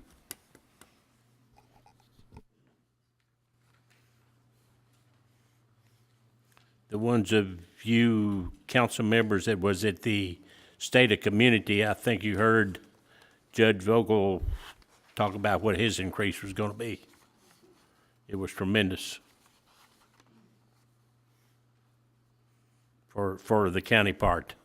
Speaker 1: The ones of you council members that was at the State of Community, I think you heard Judge Vogel talk about what his increase was going to be. It was tremendous for the county part.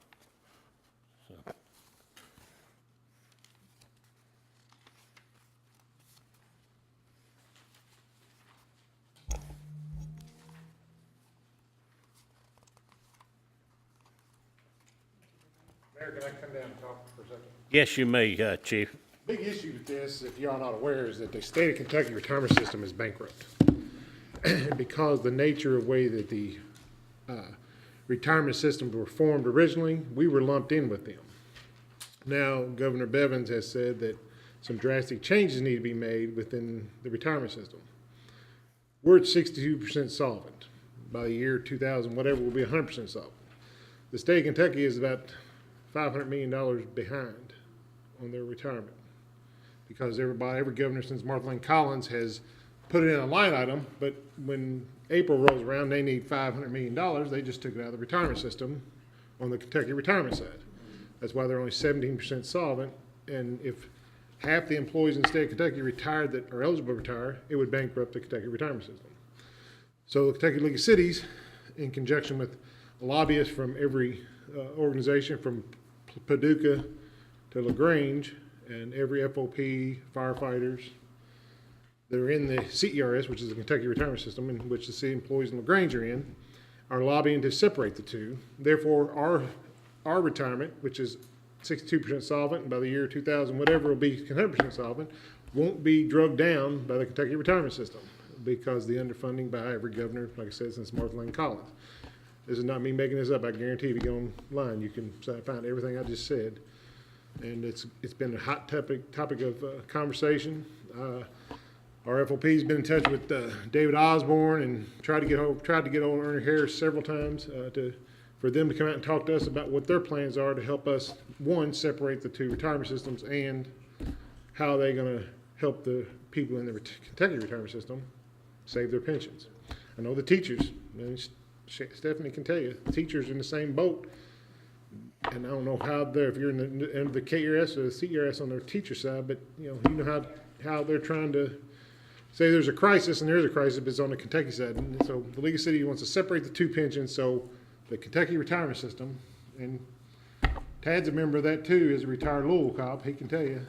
Speaker 12: Mayor, can I come down and talk for a second?
Speaker 1: Yes, you may, Chief.
Speaker 12: Big issue with this, if y'all not aware, is that the state of Kentucky retirement system is bankrupt. Because the nature of way that the retirement systems were formed originally, we were lumped in with them. Now, Governor Bevins has said that some drastic changes need to be made within the retirement system. We're at 62% solvent. By the year 2000, whatever, we'll be 100% solvent. The state of Kentucky is about $500 million behind on their retirement, because every governor since Martha Lane Collins has put it in a line item, but when April rolls around, they need $500 million. They just took it out of the retirement system on the Kentucky retirement side. That's why they're only 17% solvent, and if half the employees in the state of Kentucky retired that are eligible to retire, it would bankrupt the Kentucky retirement system. So the Kentucky League of Cities, in conjunction with lobbyists from every organization from Paducah to LaGrange and every FOP, firefighters that are in the CERS, which is the Kentucky Retirement System, in which the city employees in LaGrange are in, are lobbying to separate the two. Therefore, our retirement, which is 62% solvent, and by the year 2000, whatever will be 100% solvent, won't be drugged down by the Kentucky Retirement System because of the underfunding by every governor, like I said, since Martha Lane Collins. This is not me making this up. I guarantee if you go online, you can find everything I just said. And it's been a hot topic of conversation. Our FOP's been in touch with David Osborne and tried to get on Ernie Harris several times for them to come out and talk to us about what their plans are to help us, one, separate the two retirement systems and how they're going to help the people in the Kentucky retirement system save their pensions. I know the teachers, and Stephanie can tell you, the teachers are in the same boat. And I don't know how if you're in the KRS or the CRS on their teacher side, but you know how they're trying to say there's a crisis, and there is a crisis, but it's on the Kentucky side. And so the League of Cities wants to separate the two pensions, so the Kentucky retirement system, and Tad's a member of that too, as a retired Louisville cop, he can tell you.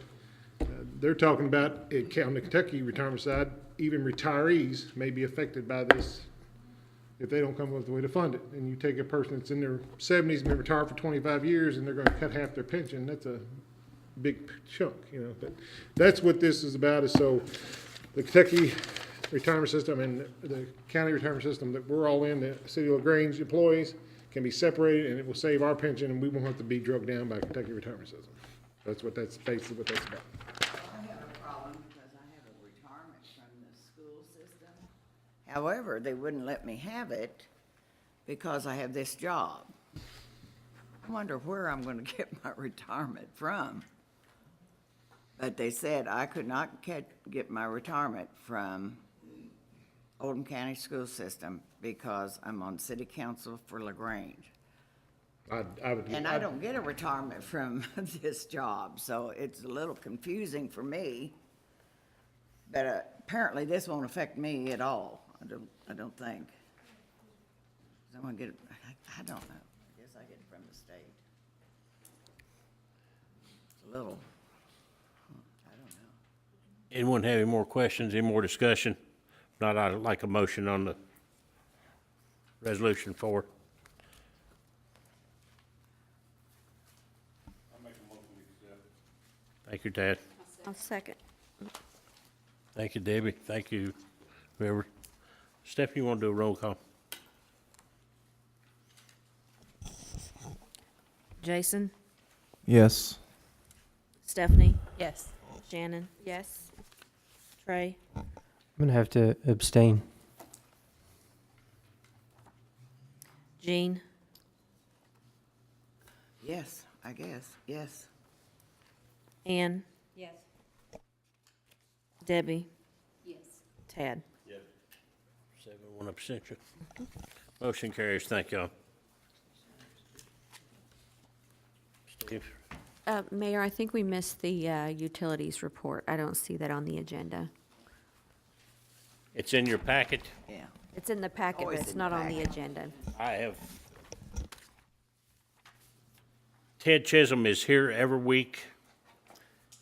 Speaker 12: They're talking about it on the Kentucky retirement side, even retirees may be affected by this if they don't come up with a way to fund it. And you take a person that's in their 70s and been retired for 25 years, and they're gonna cut half their pension, that's a big chunk, you know. But that's what this is about, is so the Kentucky retirement system and the county retirement system that we're all in, the city of LaGrange employees, can be separated, and it will save our pension, and we won't have to be drugged down by Kentucky retirement system. That's basically what that's about.
Speaker 2: I have a problem because I have a retirement from the school system. However, they wouldn't let me have it because I have this job. I wonder where I'm gonna get my retirement from. But they said I could not get my retirement from Oldham County School System because I'm on city council for LaGrange. And I don't get a retirement from this job, so it's a little confusing for me. But apparently this won't affect me at all, I don't think. I'm gonna get it, I don't know, I guess I get it from the state. It's a little, I don't know.
Speaker 1: Anyone have any more questions, any more discussion? If not, I'd like a motion on the resolution 4.
Speaker 6: I make a motion to accept.
Speaker 1: Thank you, Tad.
Speaker 13: I'll second.
Speaker 1: Thank you, Debbie. Thank you, whoever. Stephanie, you want to do a roll call?
Speaker 13: Jason,
Speaker 11: Yes.
Speaker 13: Stephanie,
Speaker 9: Yes.
Speaker 13: Shannon,
Speaker 10: Yes.
Speaker 13: Trey,
Speaker 8: I'm gonna have to abstain.
Speaker 13: Jean,
Speaker 2: Yes, I guess, yes.
Speaker 13: Ann,
Speaker 9: Yes.
Speaker 13: Debbie,
Speaker 4: Yes.
Speaker 13: Tad.
Speaker 1: 7-1 abstention. Motion carries. Thank y'all. Steve?
Speaker 13: Mayor, I think we missed the utilities report. I don't see that on the agenda.
Speaker 1: It's in your packet.
Speaker 2: Yeah.
Speaker 13: It's in the packet, but
Speaker 2: Always
Speaker 13: it's
Speaker 2: in the
Speaker 13: not on the
Speaker 2: packet.
Speaker 13: agenda.
Speaker 1: I have. Ted Chisholm is here every week,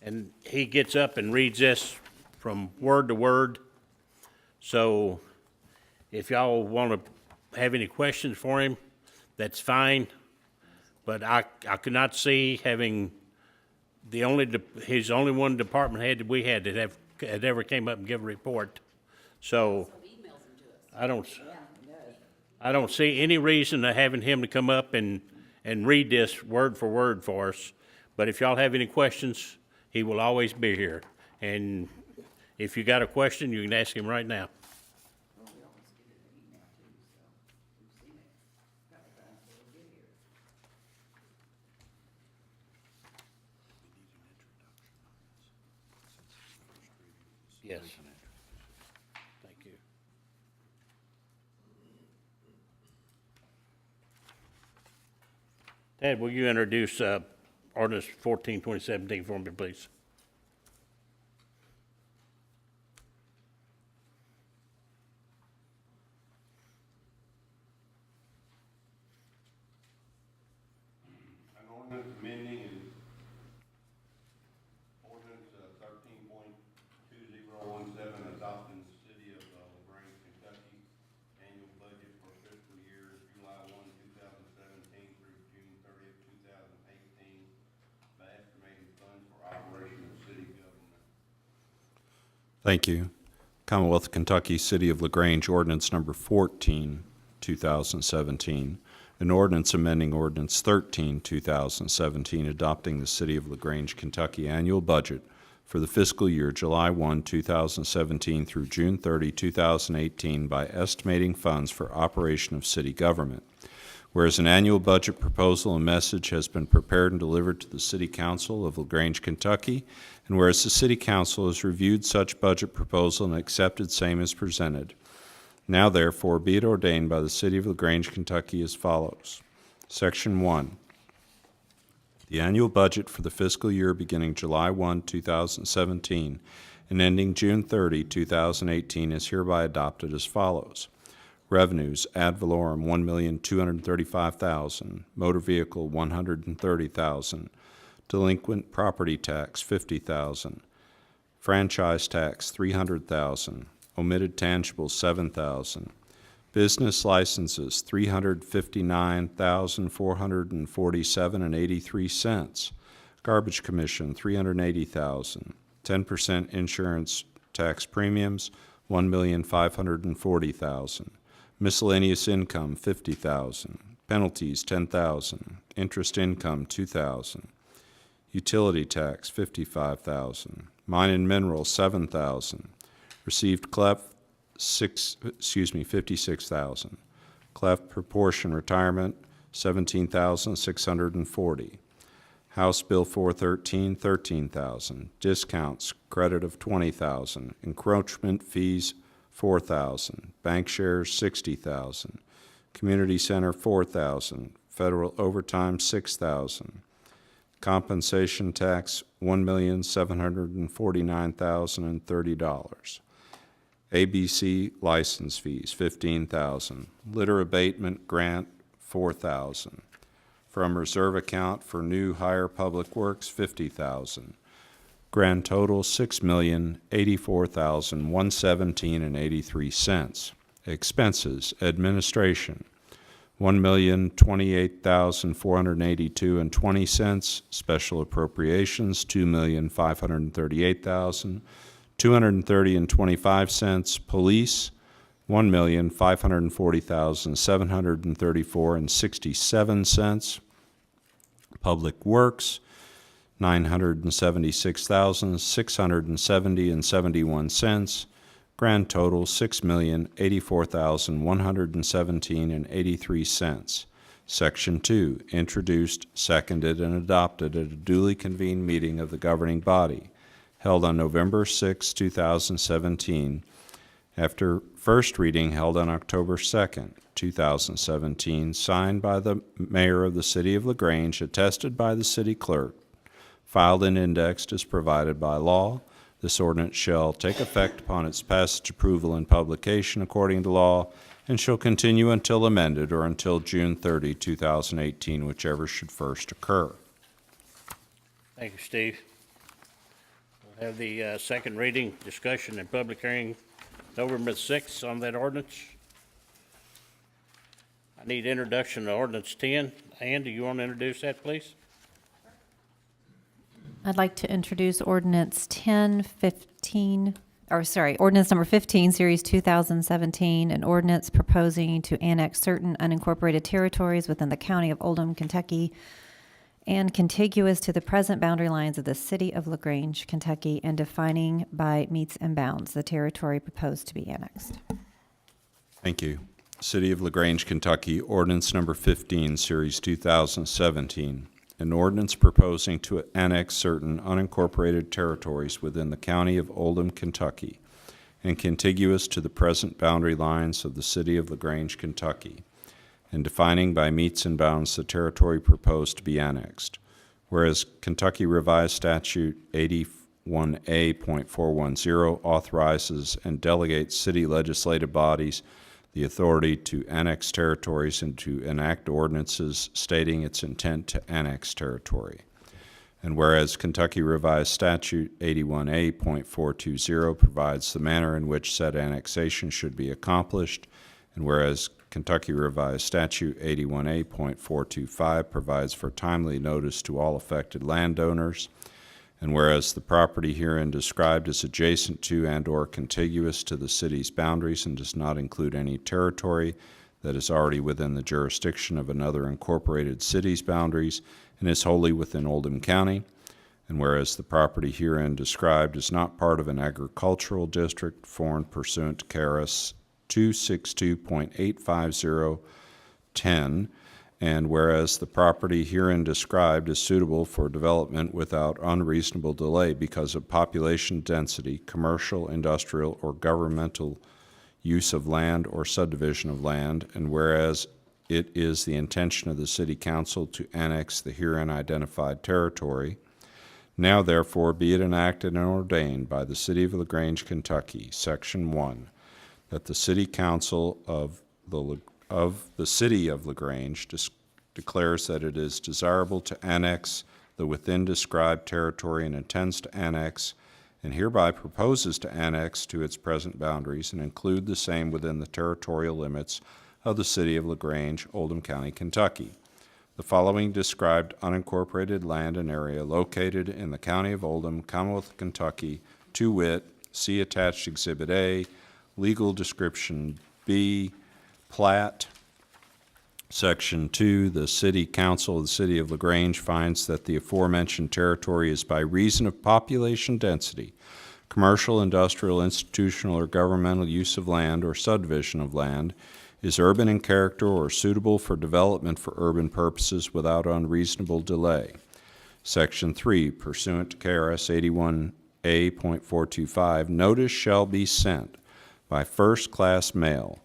Speaker 1: and he gets up and reads this from word to word. So if y'all want to have any questions for him, that's fine. But I could not see having his only one department head that we had that had ever came up and give a report. So I don't see any reason of having him to come up and read this word for word for us. But if y'all have any questions, he will always be here. And if you got a question, you can ask him right now. Yes. Thank you. Ted, will you introduce ordinance 14, 2017 for me, please?
Speaker 6: An ordinance amending and ordinance 13.2017 adopting the city of LaGrange, Kentucky annual budget for fiscal year July 1, 2017 through June 30th, 2018 by estimating funds for operation of city government.
Speaker 7: Thank you. Commonwealth of Kentucky, City of LaGrange, ordinance number 14, 2017. An ordinance amending ordinance 13, 2017, adopting the City of LaGrange, Kentucky annual budget for the fiscal year July 1, 2017 through June 30, 2018 by estimating funds for operation of city government. Whereas an annual budget proposal and message has been prepared and delivered to the City Council of LaGrange, Kentucky, and whereas the City Council has reviewed such budget proposal and accepted same as presented, now therefore be it ordained by the City of LaGrange, Kentucky as follows. Section 1. The annual budget for the fiscal year beginning July 1, 2017 and ending June 30, 2018 is hereby adopted as follows. Revenues, ad valorem, $1,235,000. Motor vehicle, $130,000. Delinquent property tax, $50,000. Franchise tax, $300,000. Omitted tangibles, $7,000. Business licenses, $359,447.83. Garbage commission, $380,000. 10% insurance tax premiums, $1,540,000. Miscellaneous income, $50,000. Penalties, $10,000. Interest income, $2,000. Utility tax, $55,000. Mine and mineral, $7,000. Received cleft, $56,000. Cleft proportion retirement, $17,640. House Bill 413, $13,000. Discounts, credit of $20,000. Encroachment fees, $4,000. Bank shares, $60,000. Community center, $4,000. Federal overtime, $6,000. Compensation tax, $1,749,030. ABC license fees, $15,000. Litter abatement grant, $4,000. From reserve account for new higher public works, $50,000. Grand total, $6,084,117.83. Expenses, administration, $1,028,482.20. Special appropriations, $2,538,230.25. Police, $1,540,734.67. Public Works, $976,670.71. Grand total, $6,084,117.83. Section 2, introduced, seconded, and adopted at a duly convened meeting of the governing body held on November 6, 2017, after first reading held on October 2nd, 2017, signed by the mayor of the city of LaGrange, attested by the city clerk, filed and indexed as provided by law. This ordinance shall take effect upon its passage, approval, and publication according to law, and shall continue until amended or until June 30, 2018, whichever should first occur.
Speaker 1: Thank you, Steve. We'll have the second reading, discussion, and public hearing November 6th on that ordinance. I need introduction to ordinance 10. Ann, do you want to introduce that, please?
Speaker 5: I'd like to introduce ordinance ordinance number 15, series 2017, an ordinance proposing to annex certain unincorporated territories within the county of Oldham, Kentucky, and contiguous to the present boundary lines of the city of LaGrange, Kentucky, and defining by metes and bounds the territory proposed to be annexed.
Speaker 7: Thank you. City of LaGrange, Kentucky, ordinance number 15, series 2017. An ordinance proposing to annex certain unincorporated territories within the county of Oldham, Kentucky, and contiguous to the present boundary lines of the city of LaGrange, Kentucky, and defining by metes and bounds the territory proposed to be annexed. Whereas Kentucky Revised Statute 81A.410 authorizes and delegates city legislative bodies the authority to annex territories and to enact ordinances stating its intent to annex territory. And whereas Kentucky Revised Statute 81A.420 provides the manner in which said annexation should be accomplished, and whereas Kentucky Revised Statute 81A.425 provides for timely notice to all affected landowners, and whereas the property herein described is adjacent to and/or contiguous to the city's boundaries and does not include any territory that is already within the jurisdiction of another incorporated city's boundaries and is wholly within Oldham County, and whereas the property herein described is not part of an agricultural district formed pursuant to KRS 262.85010, and whereas the property herein described is suitable for development without unreasonable delay because of population density, commercial, industrial, or governmental use of land or subdivision of land, and whereas it is the intention of the City Council to annex the herein identified territory, now therefore be it enacted and ordained by the City of LaGrange, Kentucky, Section 1, that the City Council of the City of LaGrange declares that it is desirable to annex the within described territory and intends to annex and hereby proposes to annex to its present boundaries and include the same within the territorial limits of the city of LaGrange, Oldham County, Kentucky. The following described unincorporated land and area located in the county of Oldham, Commonwealth of Kentucky, to wit, see attached Exhibit A, legal description B, plat. Section 2, the City Council of the City of LaGrange finds that the aforementioned territory is by reason of population density, commercial, industrial, institutional, or governmental use of land or subdivision of land, is urban in character or suitable for development for urban purposes without unreasonable delay. Section 3, pursuant to KRS 81A.425, notice shall be sent by first-class mail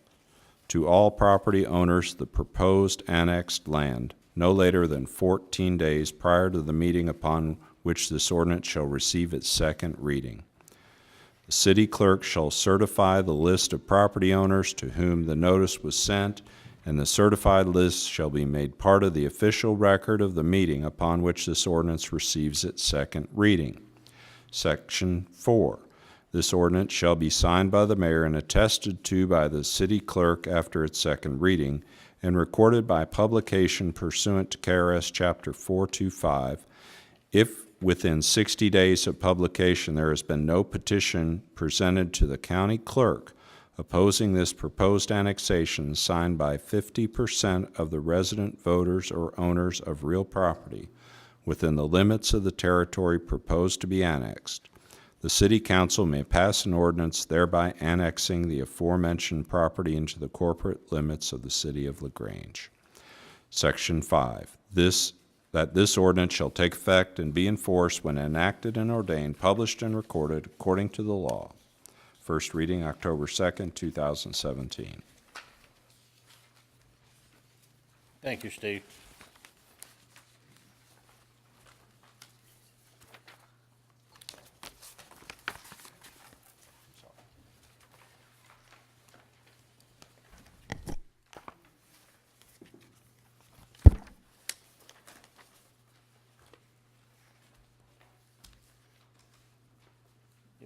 Speaker 7: to all property owners of the proposed annexed land no later than 14 days prior to the meeting upon which this ordinance shall receive its second reading. The city clerk shall certify the list of property owners to whom the notice was sent, and the certified list shall be made part of the official record of the meeting upon which this ordinance receives its second reading. Section 4. This ordinance shall be signed by the mayor and attested to by the city clerk after its second reading, and recorded by publication pursuant to KRS Chapter 425. If within 60 days of publication there has been no petition presented to the county clerk opposing this proposed annexation signed by 50% of the resident voters or owners of real property within the limits of the territory proposed to be annexed, the City Council may pass an ordinance thereby annexing the aforementioned property into the corporate limits of the City of LaGrange. Section 5. That this ordinance shall take effect and be enforced when enacted and ordained, published and recorded according to the law. First reading, October 2nd, 2017.
Speaker 1: Thank you, Steve.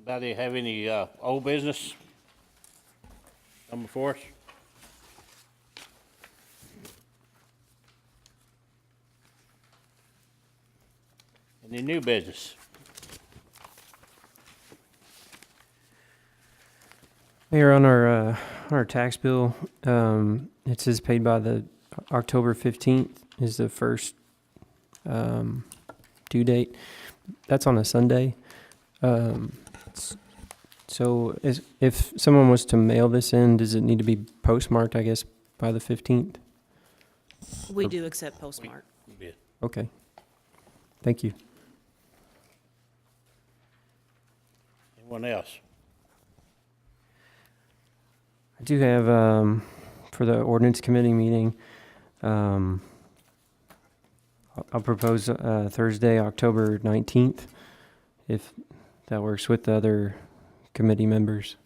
Speaker 1: Anybody have any old business come before us? Any new business?
Speaker 8: Mayor, on our tax bill, it says paid by the October 15th is the first due date. That's on a Sunday. So if someone was to mail this in, does it need to be postmarked, I guess, by the 15th?
Speaker 14: We do accept postmark.
Speaker 1: Yeah.
Speaker 8: Okay. Thank you.
Speaker 1: Anyone else?
Speaker 8: I do have, for the ordinance committee meeting, I'll propose Thursday, October 19th, if that works with the other committee members.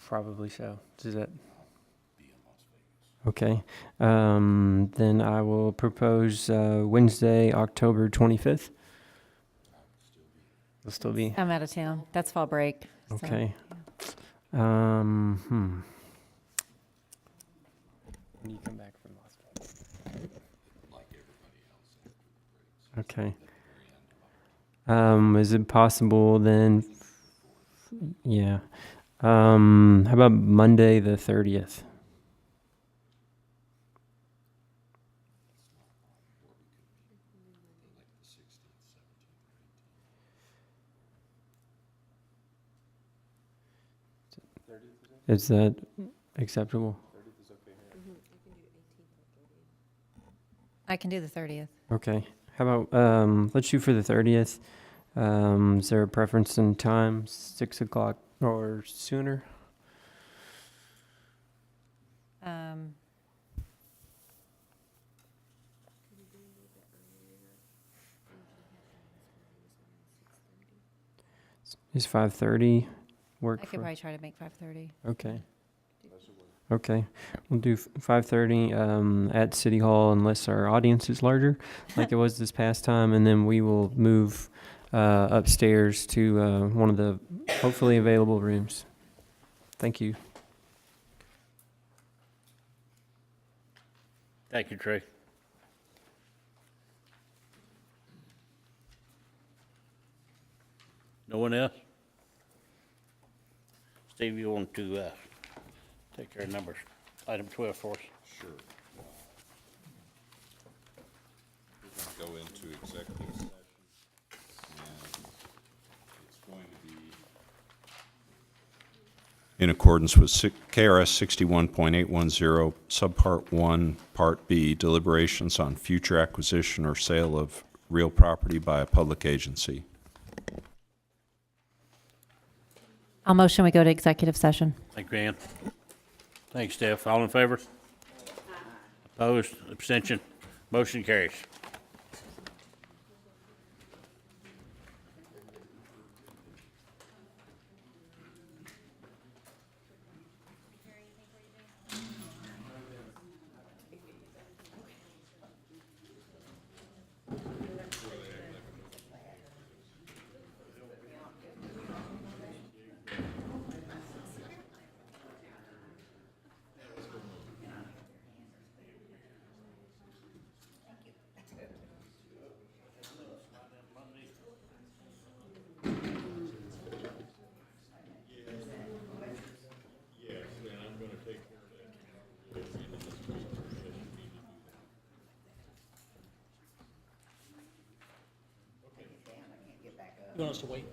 Speaker 8: Probably so. Does that? Okay. Then I will propose Wednesday, October 25th. It'll still be.
Speaker 5: I'm out of town. That's fall break. so,
Speaker 8: Okay.
Speaker 5: yeah.
Speaker 8: When do you come back from Las Vegas? Okay. Is it possible then? Yeah. How about Monday the 30th? Is that acceptable?
Speaker 5: I can do the 30th.
Speaker 8: Okay. How about, let's shoot for the 30th. Is there a preference in time, 6 o'clock or sooner? Is 5:30 work
Speaker 5: I
Speaker 8: for?
Speaker 5: could probably try to make 5:30.
Speaker 8: Okay. Okay. We'll do 5:30 at City Hall unless our audience is larger, like it was this past time, and then we will move upstairs to one of the hopefully available rooms. Thank you.
Speaker 1: Thank you, Trey. No one else? Steve, you want to take care of numbers, item 12 for us?
Speaker 7: Sure. We're going to go into executive session, and it's going to be in accordance with KRS 61.810, Subpart 1, Part B, deliberations on future acquisition or sale of real property by a public agency.
Speaker 5: I'll motion we go to executive session.
Speaker 1: Thank you, Ann. Thanks, Steph. All in favor? Opposed? Abstention? Motion carries.
Speaker 3: You want us to wait?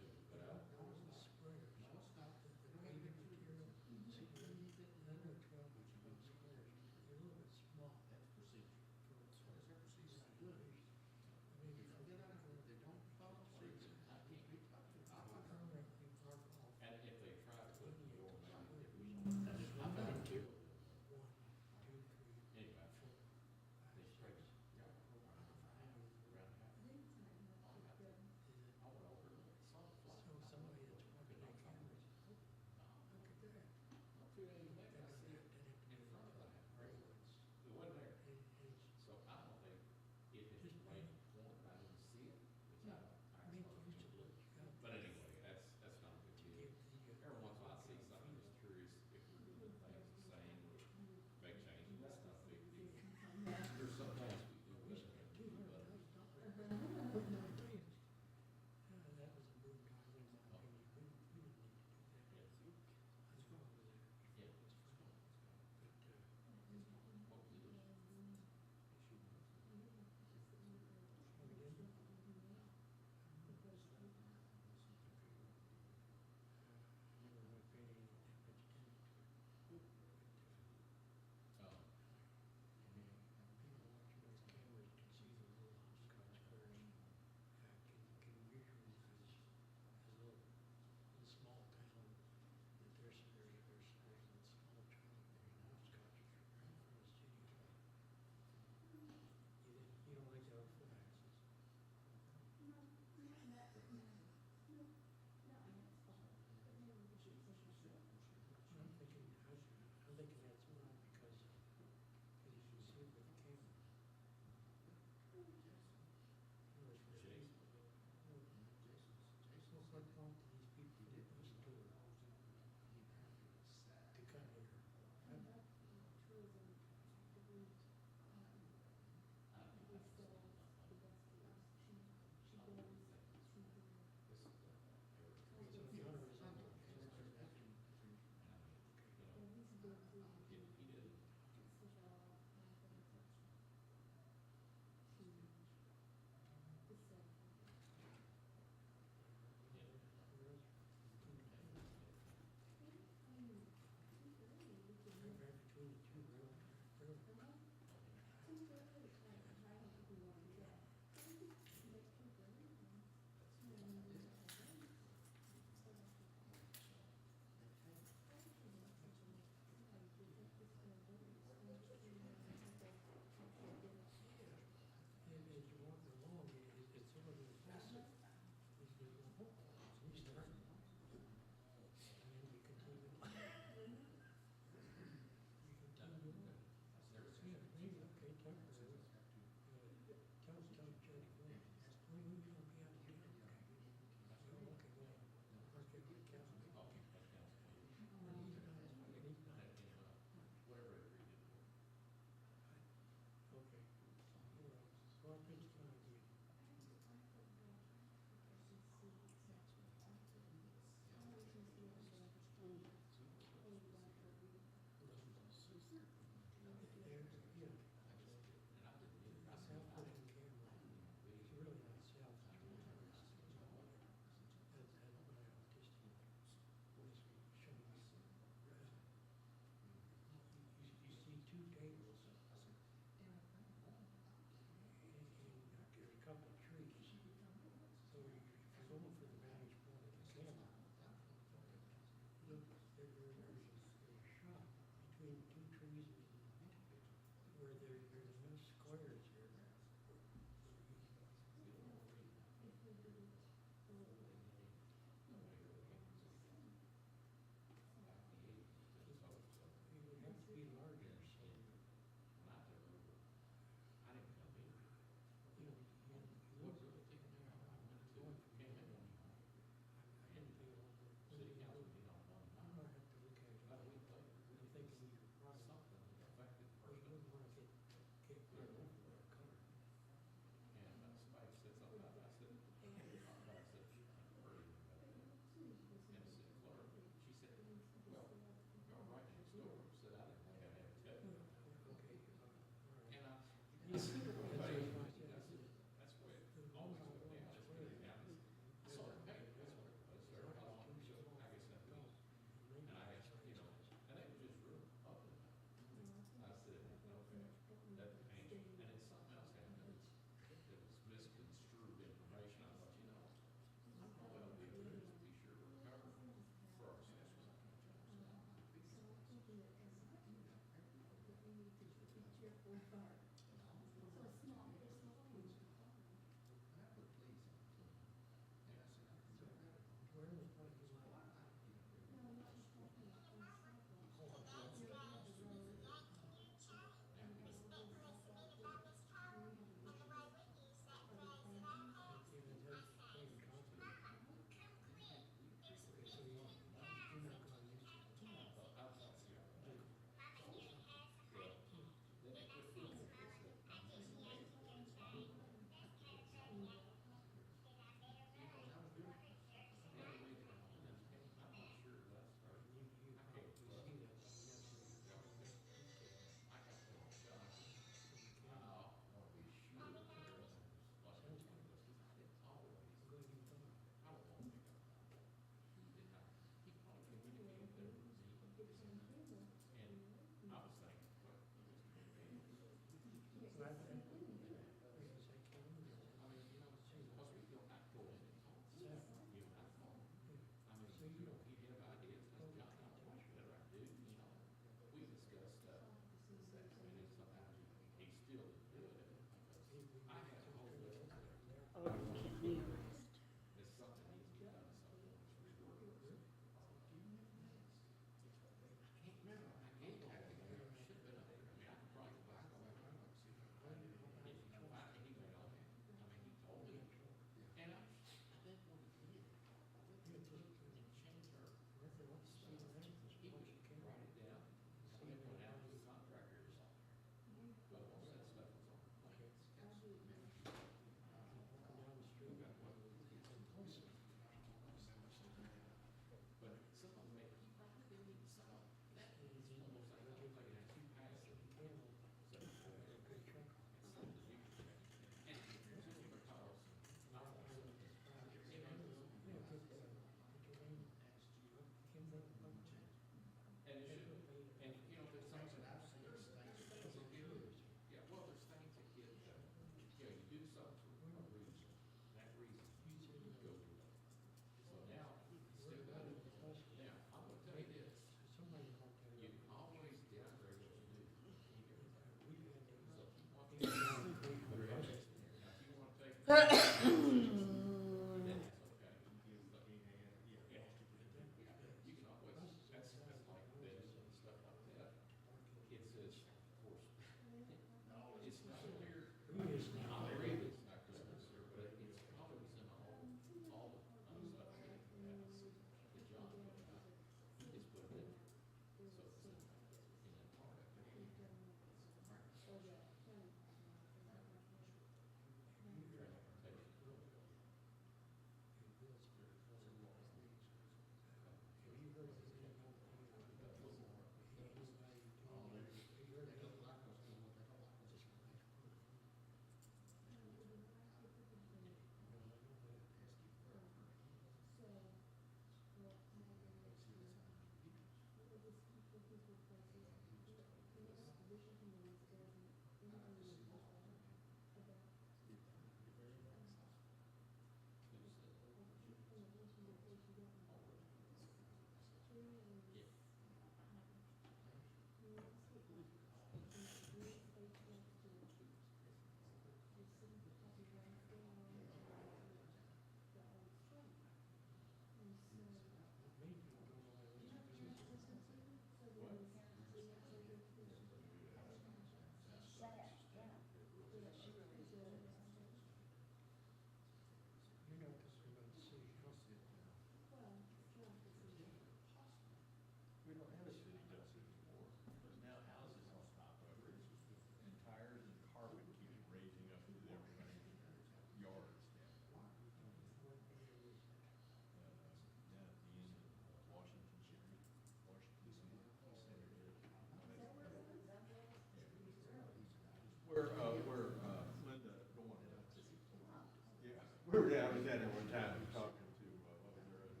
Speaker 6: We were down, I was down there one time talking to, what was their other?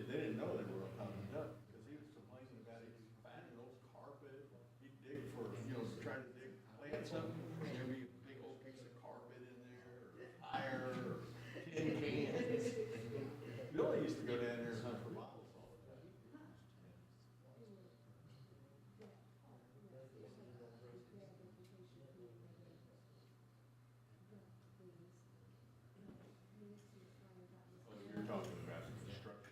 Speaker 6: They didn't know they were hunting duck, because he was complaining about it, finding old carpet, he'd dig for, trying to plant something, there'd be a big old piece of carpet in there, or tire, or tin cans. Billy used to go down there and hunt for miles all the time. Oh, you're talking about the construction.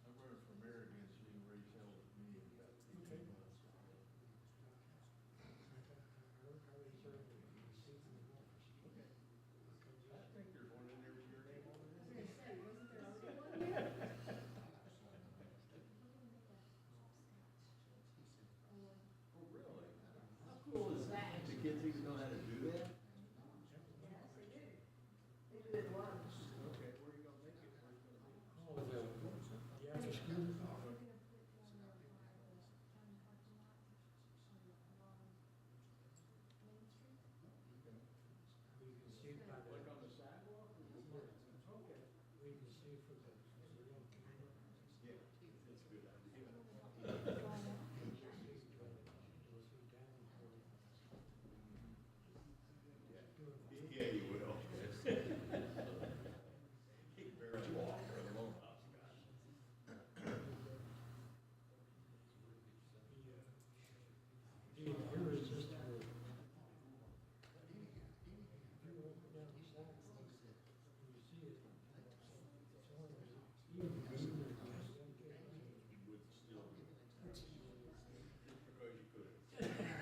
Speaker 6: I'm running for mayor again, so you can retell me about 18 months. I think there's one in there with your name on it. Oh, really? How cool is that? The kids even know how to do that? Okay, where are you gonna make it? Where are you gonna make it? Like on the sidewalk? Okay. We can see from the yeah, that's a good idea. Yeah, you will. He can barely walk, let alone because you could.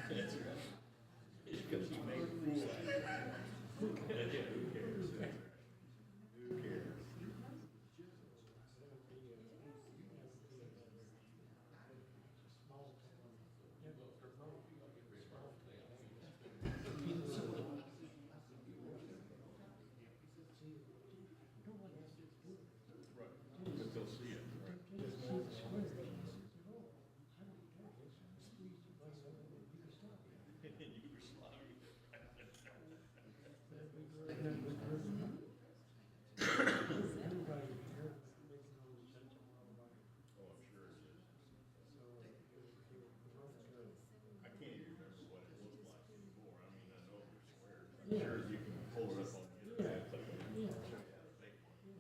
Speaker 6: That's right. It's because he made a fool out of you. Who cares? Who cares? Who cares? Right, but they'll see it, right? You were sloppy. Oh, I'm sure it is. I can't even remember what it looked like anymore. I mean, I know they're squares. I'm sure you can pull it up on the internet. Show you how to make one.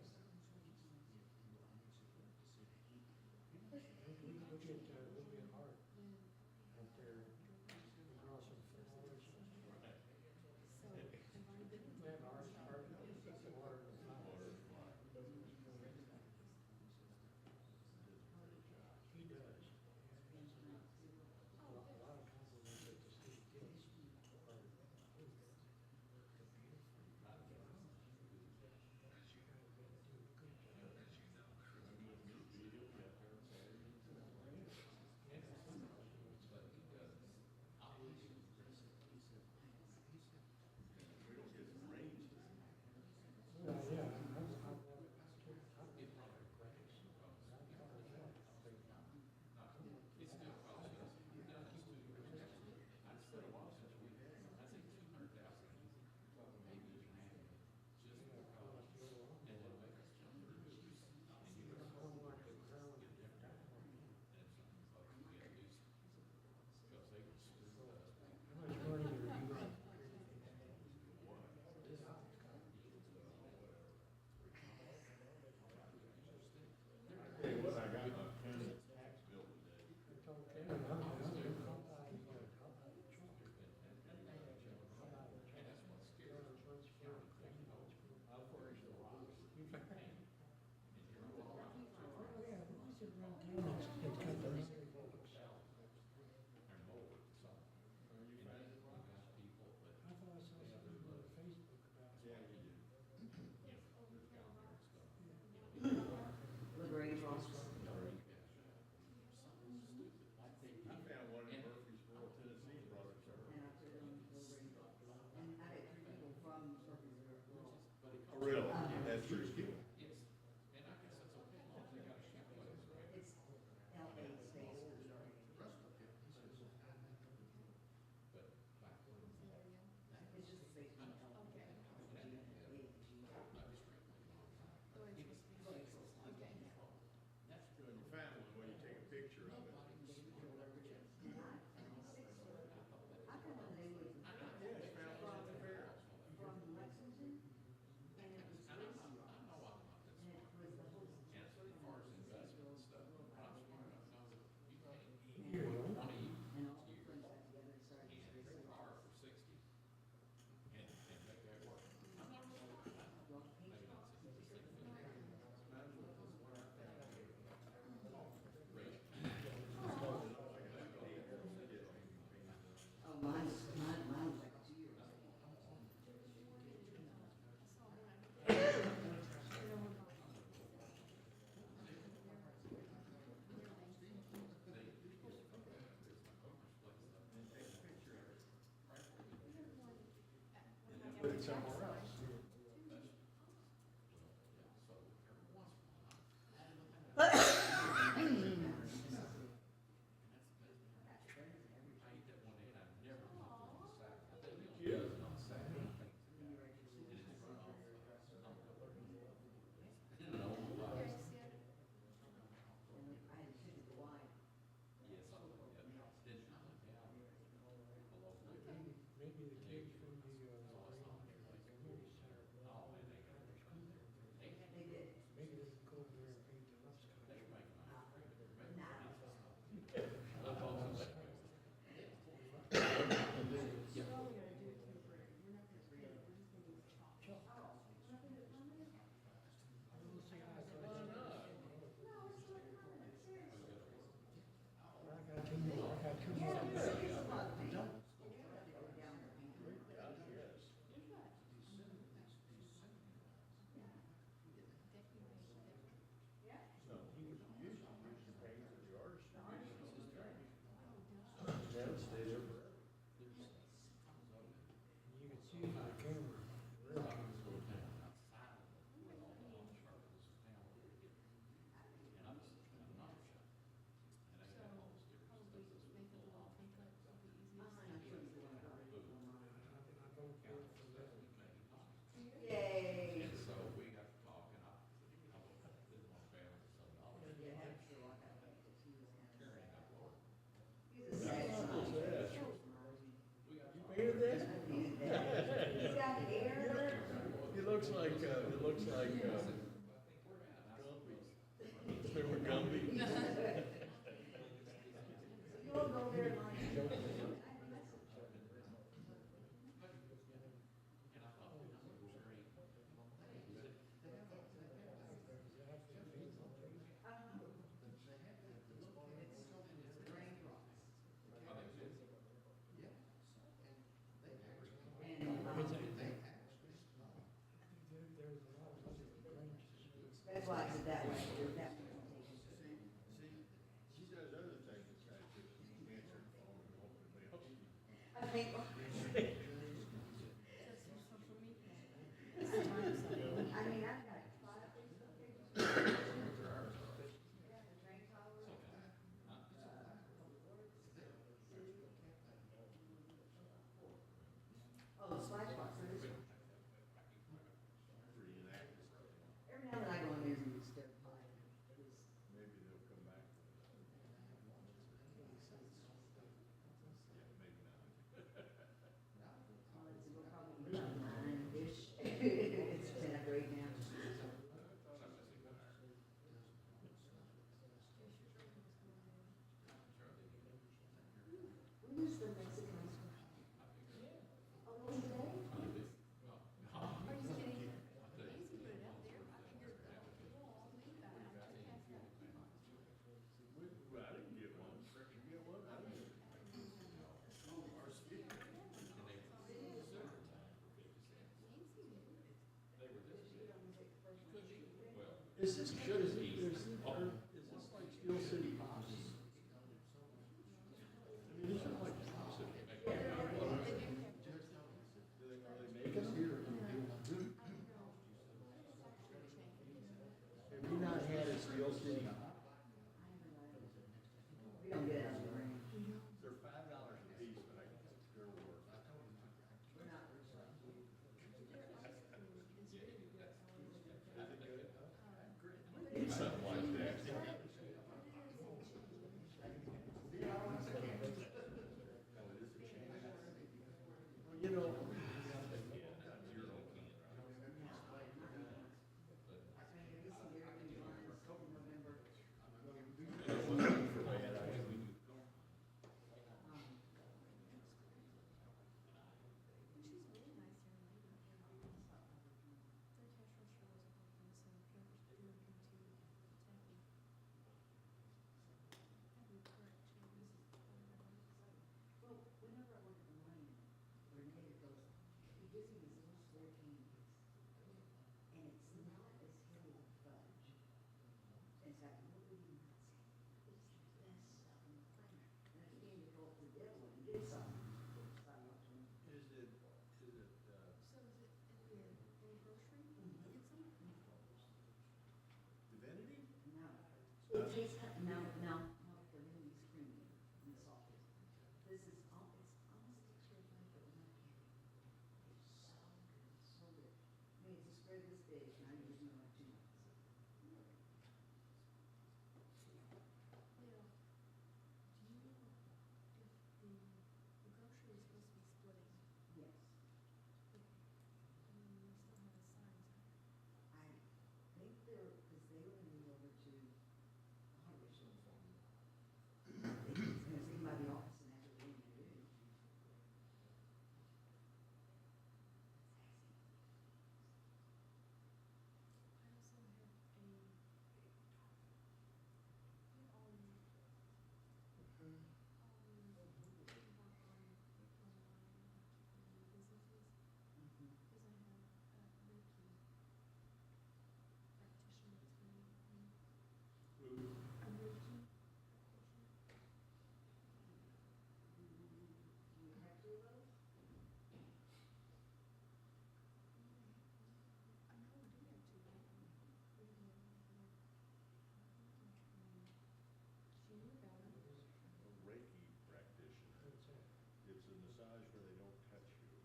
Speaker 2: That's why I did that way.
Speaker 6: She does other things besides just answering the phone and opening mail.
Speaker 2: I think. I mean, I've got 5 Facebook pages. Oh, the splash boxes. Every now and then I go in there and step by.
Speaker 6: Maybe they'll come back. Yeah, maybe not.
Speaker 2: Nine-ish. It's 10 after 8 now. When is the Mexican? Oh, today?
Speaker 6: Well, I didn't get one. Did you get one? I didn't.
Speaker 15: Is this, should it be, is this like Steel City Pops? I mean, these are like pops that make. Do they make us here?
Speaker 6: Reiki practitioner. It's a massage where they don't touch you.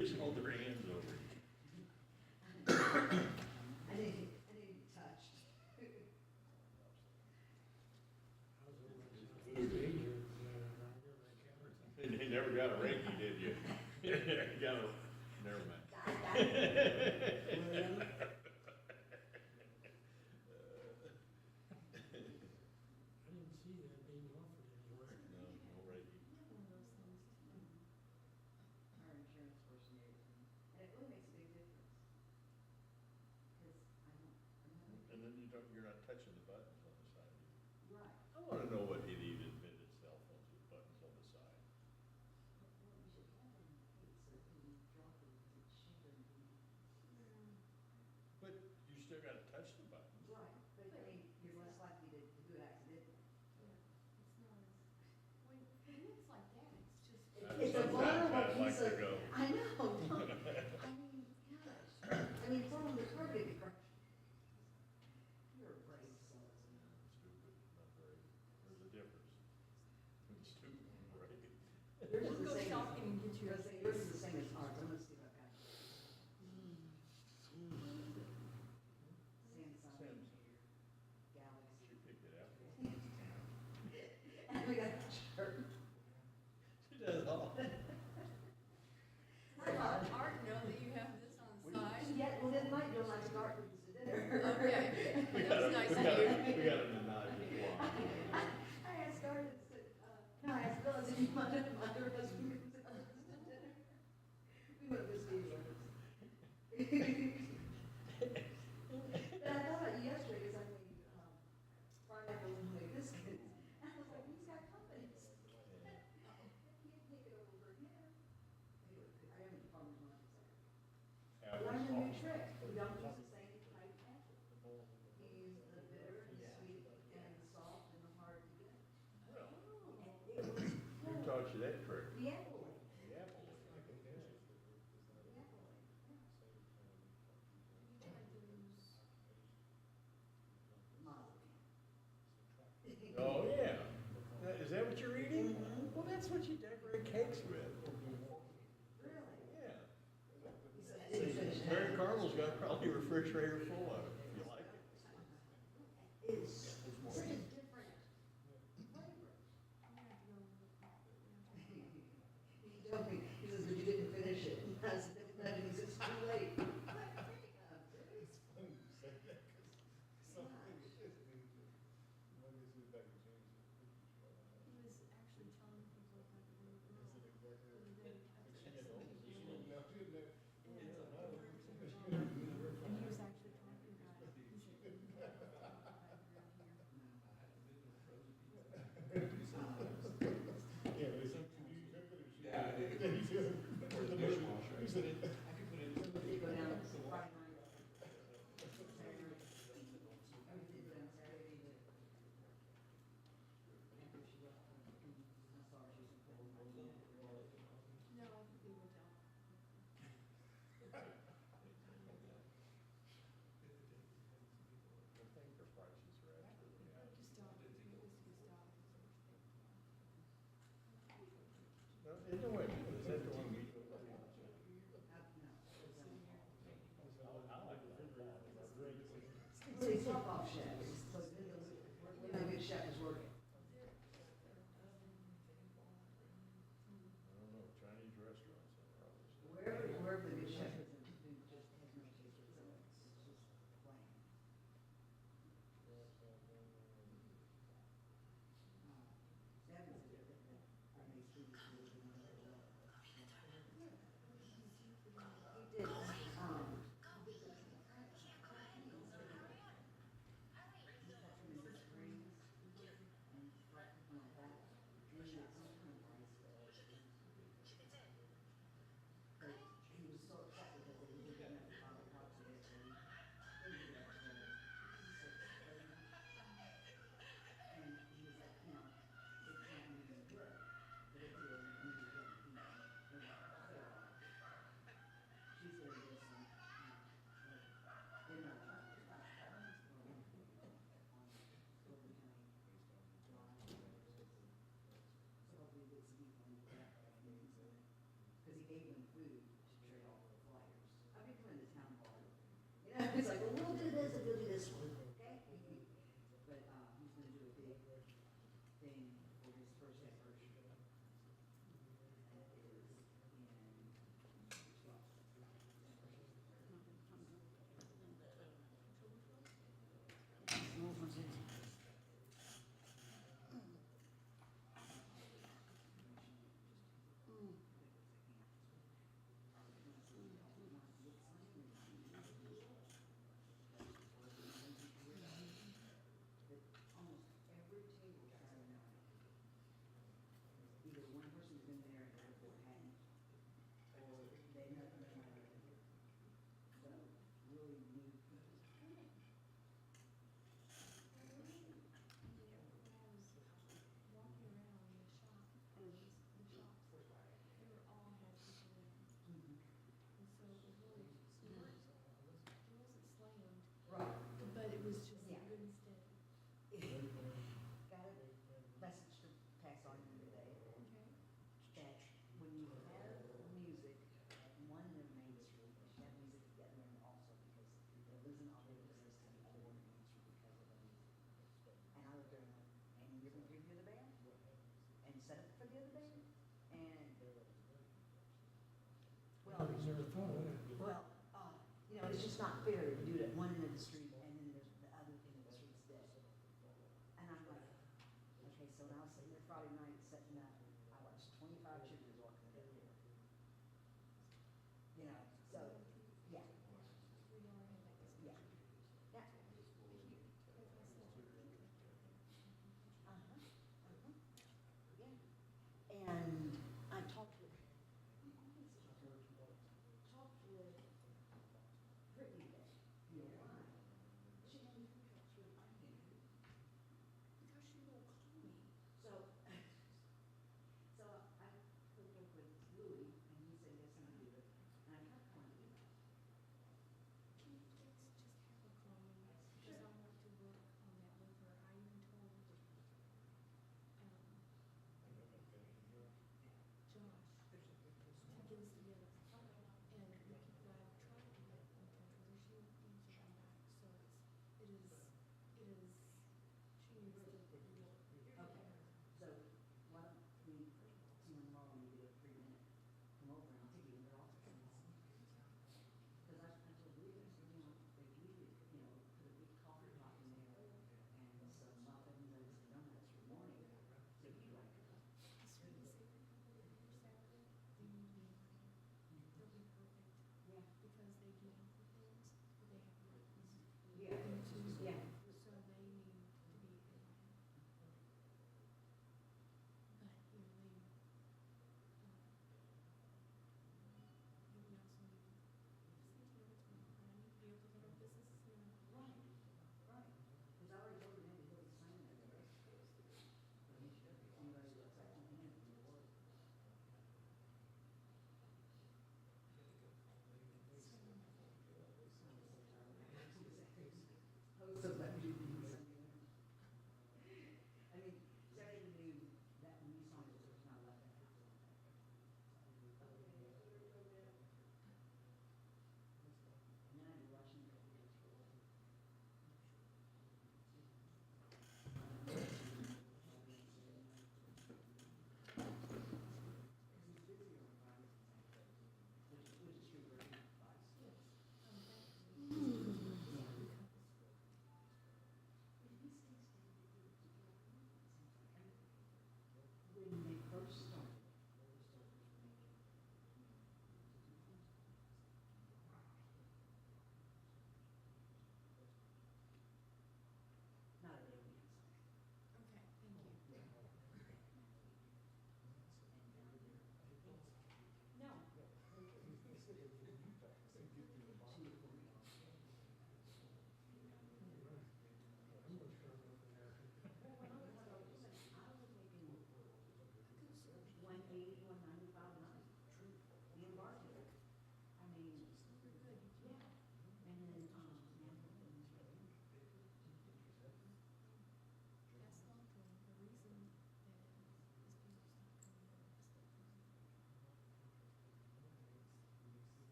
Speaker 6: Just hold their hands over you.
Speaker 2: I didn't touch.
Speaker 6: You never got a Reiki, did you? Got a, never mind.
Speaker 15: I didn't see that being offered anywhere.
Speaker 6: No, no Reiki.
Speaker 2: Our insurance person gave it to me, and it really makes a big difference. Because I'm not.
Speaker 6: And then you're not touching the buttons on the side.
Speaker 2: Right.
Speaker 6: I wanna know what it even admitted itself on the buttons on the side.
Speaker 2: Well, you should have them, so that when you drop it, it shouldn't be.
Speaker 6: But you still gotta touch the buttons.
Speaker 2: Right, but I mean, you're less likely to do it accidentally. It's a vulnerable piece of, I know, don't, I mean, gosh, I mean, from the target, you're a brave soul.
Speaker 6: Stupid, not brave. There's a difference. Stupid and brave.
Speaker 2: Yours is the same. Yours is the same as ours, I'm gonna see what I've got. Samsung, Galaxy.
Speaker 6: She picked it out.
Speaker 2: And we got the shirt.
Speaker 6: She does all.
Speaker 10: Art, know that you have this on the side.
Speaker 2: Yeah, well, then might go like a dark with us to dinner.
Speaker 10: Okay, that was nice of you.
Speaker 6: We got a menage a trois.
Speaker 2: I asked Art, I said, no, I asked Bill, I said, you mind if my other husband comes to dinner? We went to Steve Rogers. But I thought about you yesterday, because I made, pineapple and honey biscuits, and I was like, he's got company. He can't take it over here. Anyway, I am in the farmer's market sector. Learn a new trick, we don't use the same type apple. We use the bitter and the sweet and the soft and the hard together. And it was,
Speaker 6: Who taught you that trick?
Speaker 2: the apple.
Speaker 6: The apple. Oh, yeah. Is that what you're eating? Well, that's what you decorate cakes with.
Speaker 2: Really?
Speaker 6: Yeah. Mary Carmel's got probably a refrigerator full of it, if you like it.
Speaker 2: It's such a different flavor. He told me, he says, but you didn't finish it. And I said, that means it's too late. They go down Friday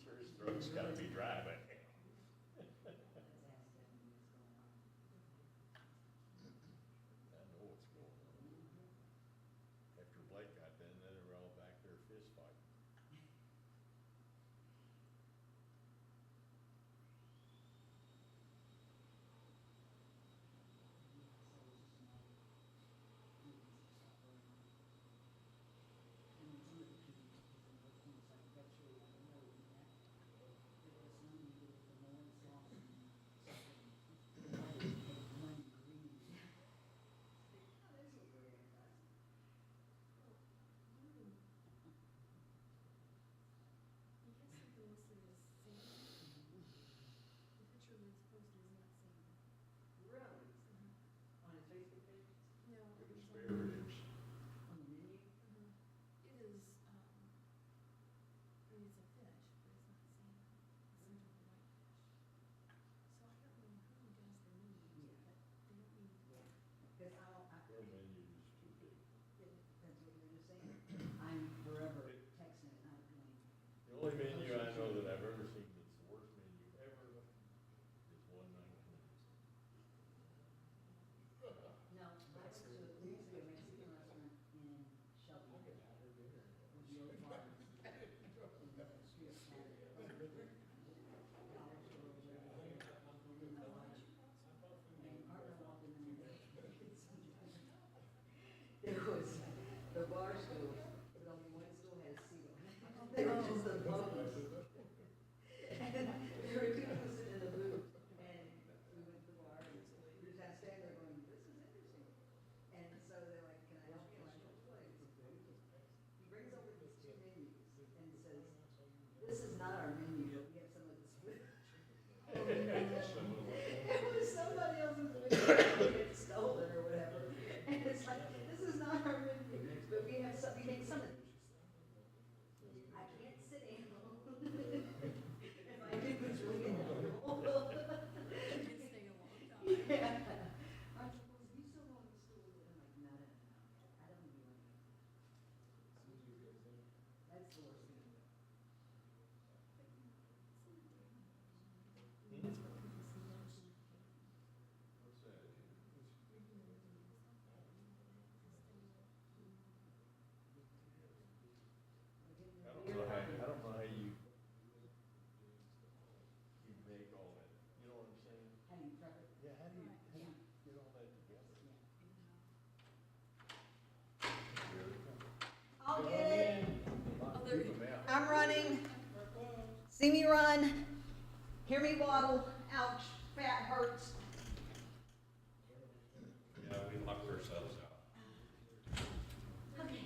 Speaker 1: sure his throat's gotta be dry, but. I know what's going on. After Blake got done, they were all back there fist fighting. The only menu I know that I've ever seen that's the worst menu ever is 119. I don't know how you make all that, you know what I'm saying? How do you prep it? Yeah, how do you get all that together?
Speaker 16: I'll get it. I'm running. See me run. Hear me waddle. Ouch. Fat hurts.
Speaker 7: Yeah, we locked ourselves out.
Speaker 16: Okay.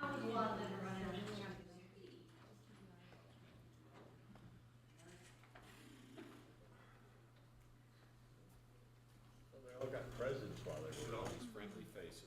Speaker 16: I was waddling and running.
Speaker 1: Well, they all got presents while they were
Speaker 7: All these friendly faces.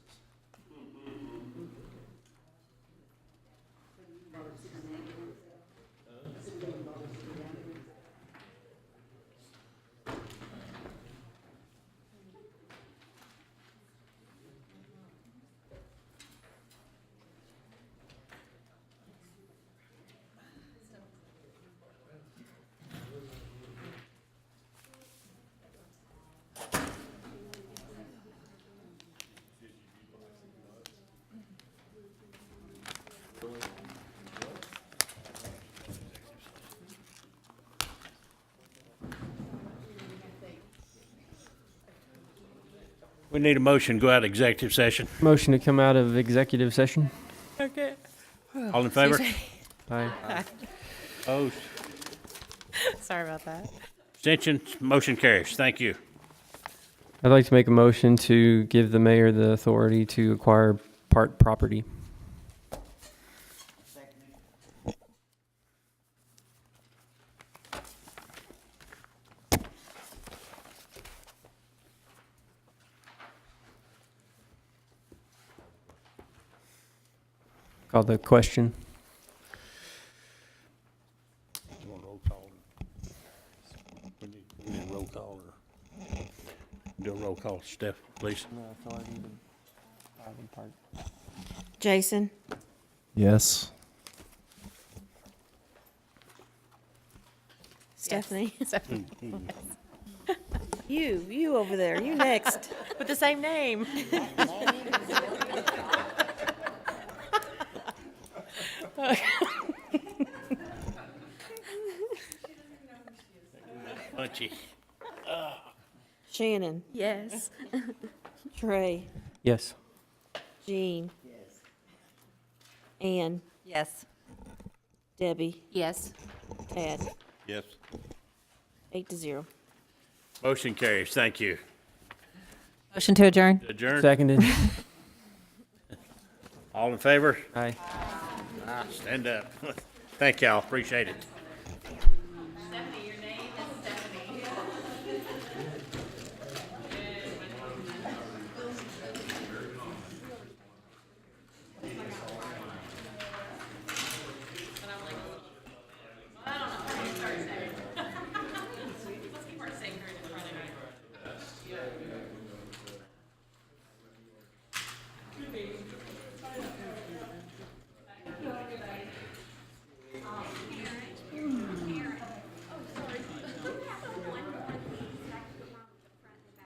Speaker 1: We need a motion, go out executive session.
Speaker 8: Motion to come out of executive session.
Speaker 9: Okay.
Speaker 1: All in favor?
Speaker 8: Aye.
Speaker 1: Opposed?
Speaker 9: Sorry about that.
Speaker 1: Abstentions? Motion carries. Thank you.
Speaker 8: I'd like to make a motion to give the mayor the authority to acquire part property. Call the question.
Speaker 1: You want roll call? We need a roll call or do a roll call, Steph, please.
Speaker 13: Jason,
Speaker 11: Yes.
Speaker 13: Stephanie.
Speaker 9: Mm-hmm.
Speaker 14: You over there, you next.
Speaker 9: With the same name.
Speaker 1: Punchy.
Speaker 14: Shannon,
Speaker 13: Yes.
Speaker 14: Trey,
Speaker 8: Yes.
Speaker 14: Jean. Ann,
Speaker 5: Yes.
Speaker 14: Debbie,
Speaker 4: Yes.
Speaker 14: Tad,
Speaker 1: Yes.
Speaker 14: 8-0.
Speaker 1: Motion carries. Thank you.
Speaker 5: Motion to adjourn?
Speaker 1: Adjourn.
Speaker 8: Seconded.
Speaker 1: All in favor?
Speaker 8: Aye.
Speaker 1: Stand up. Thank y'all. Appreciate it.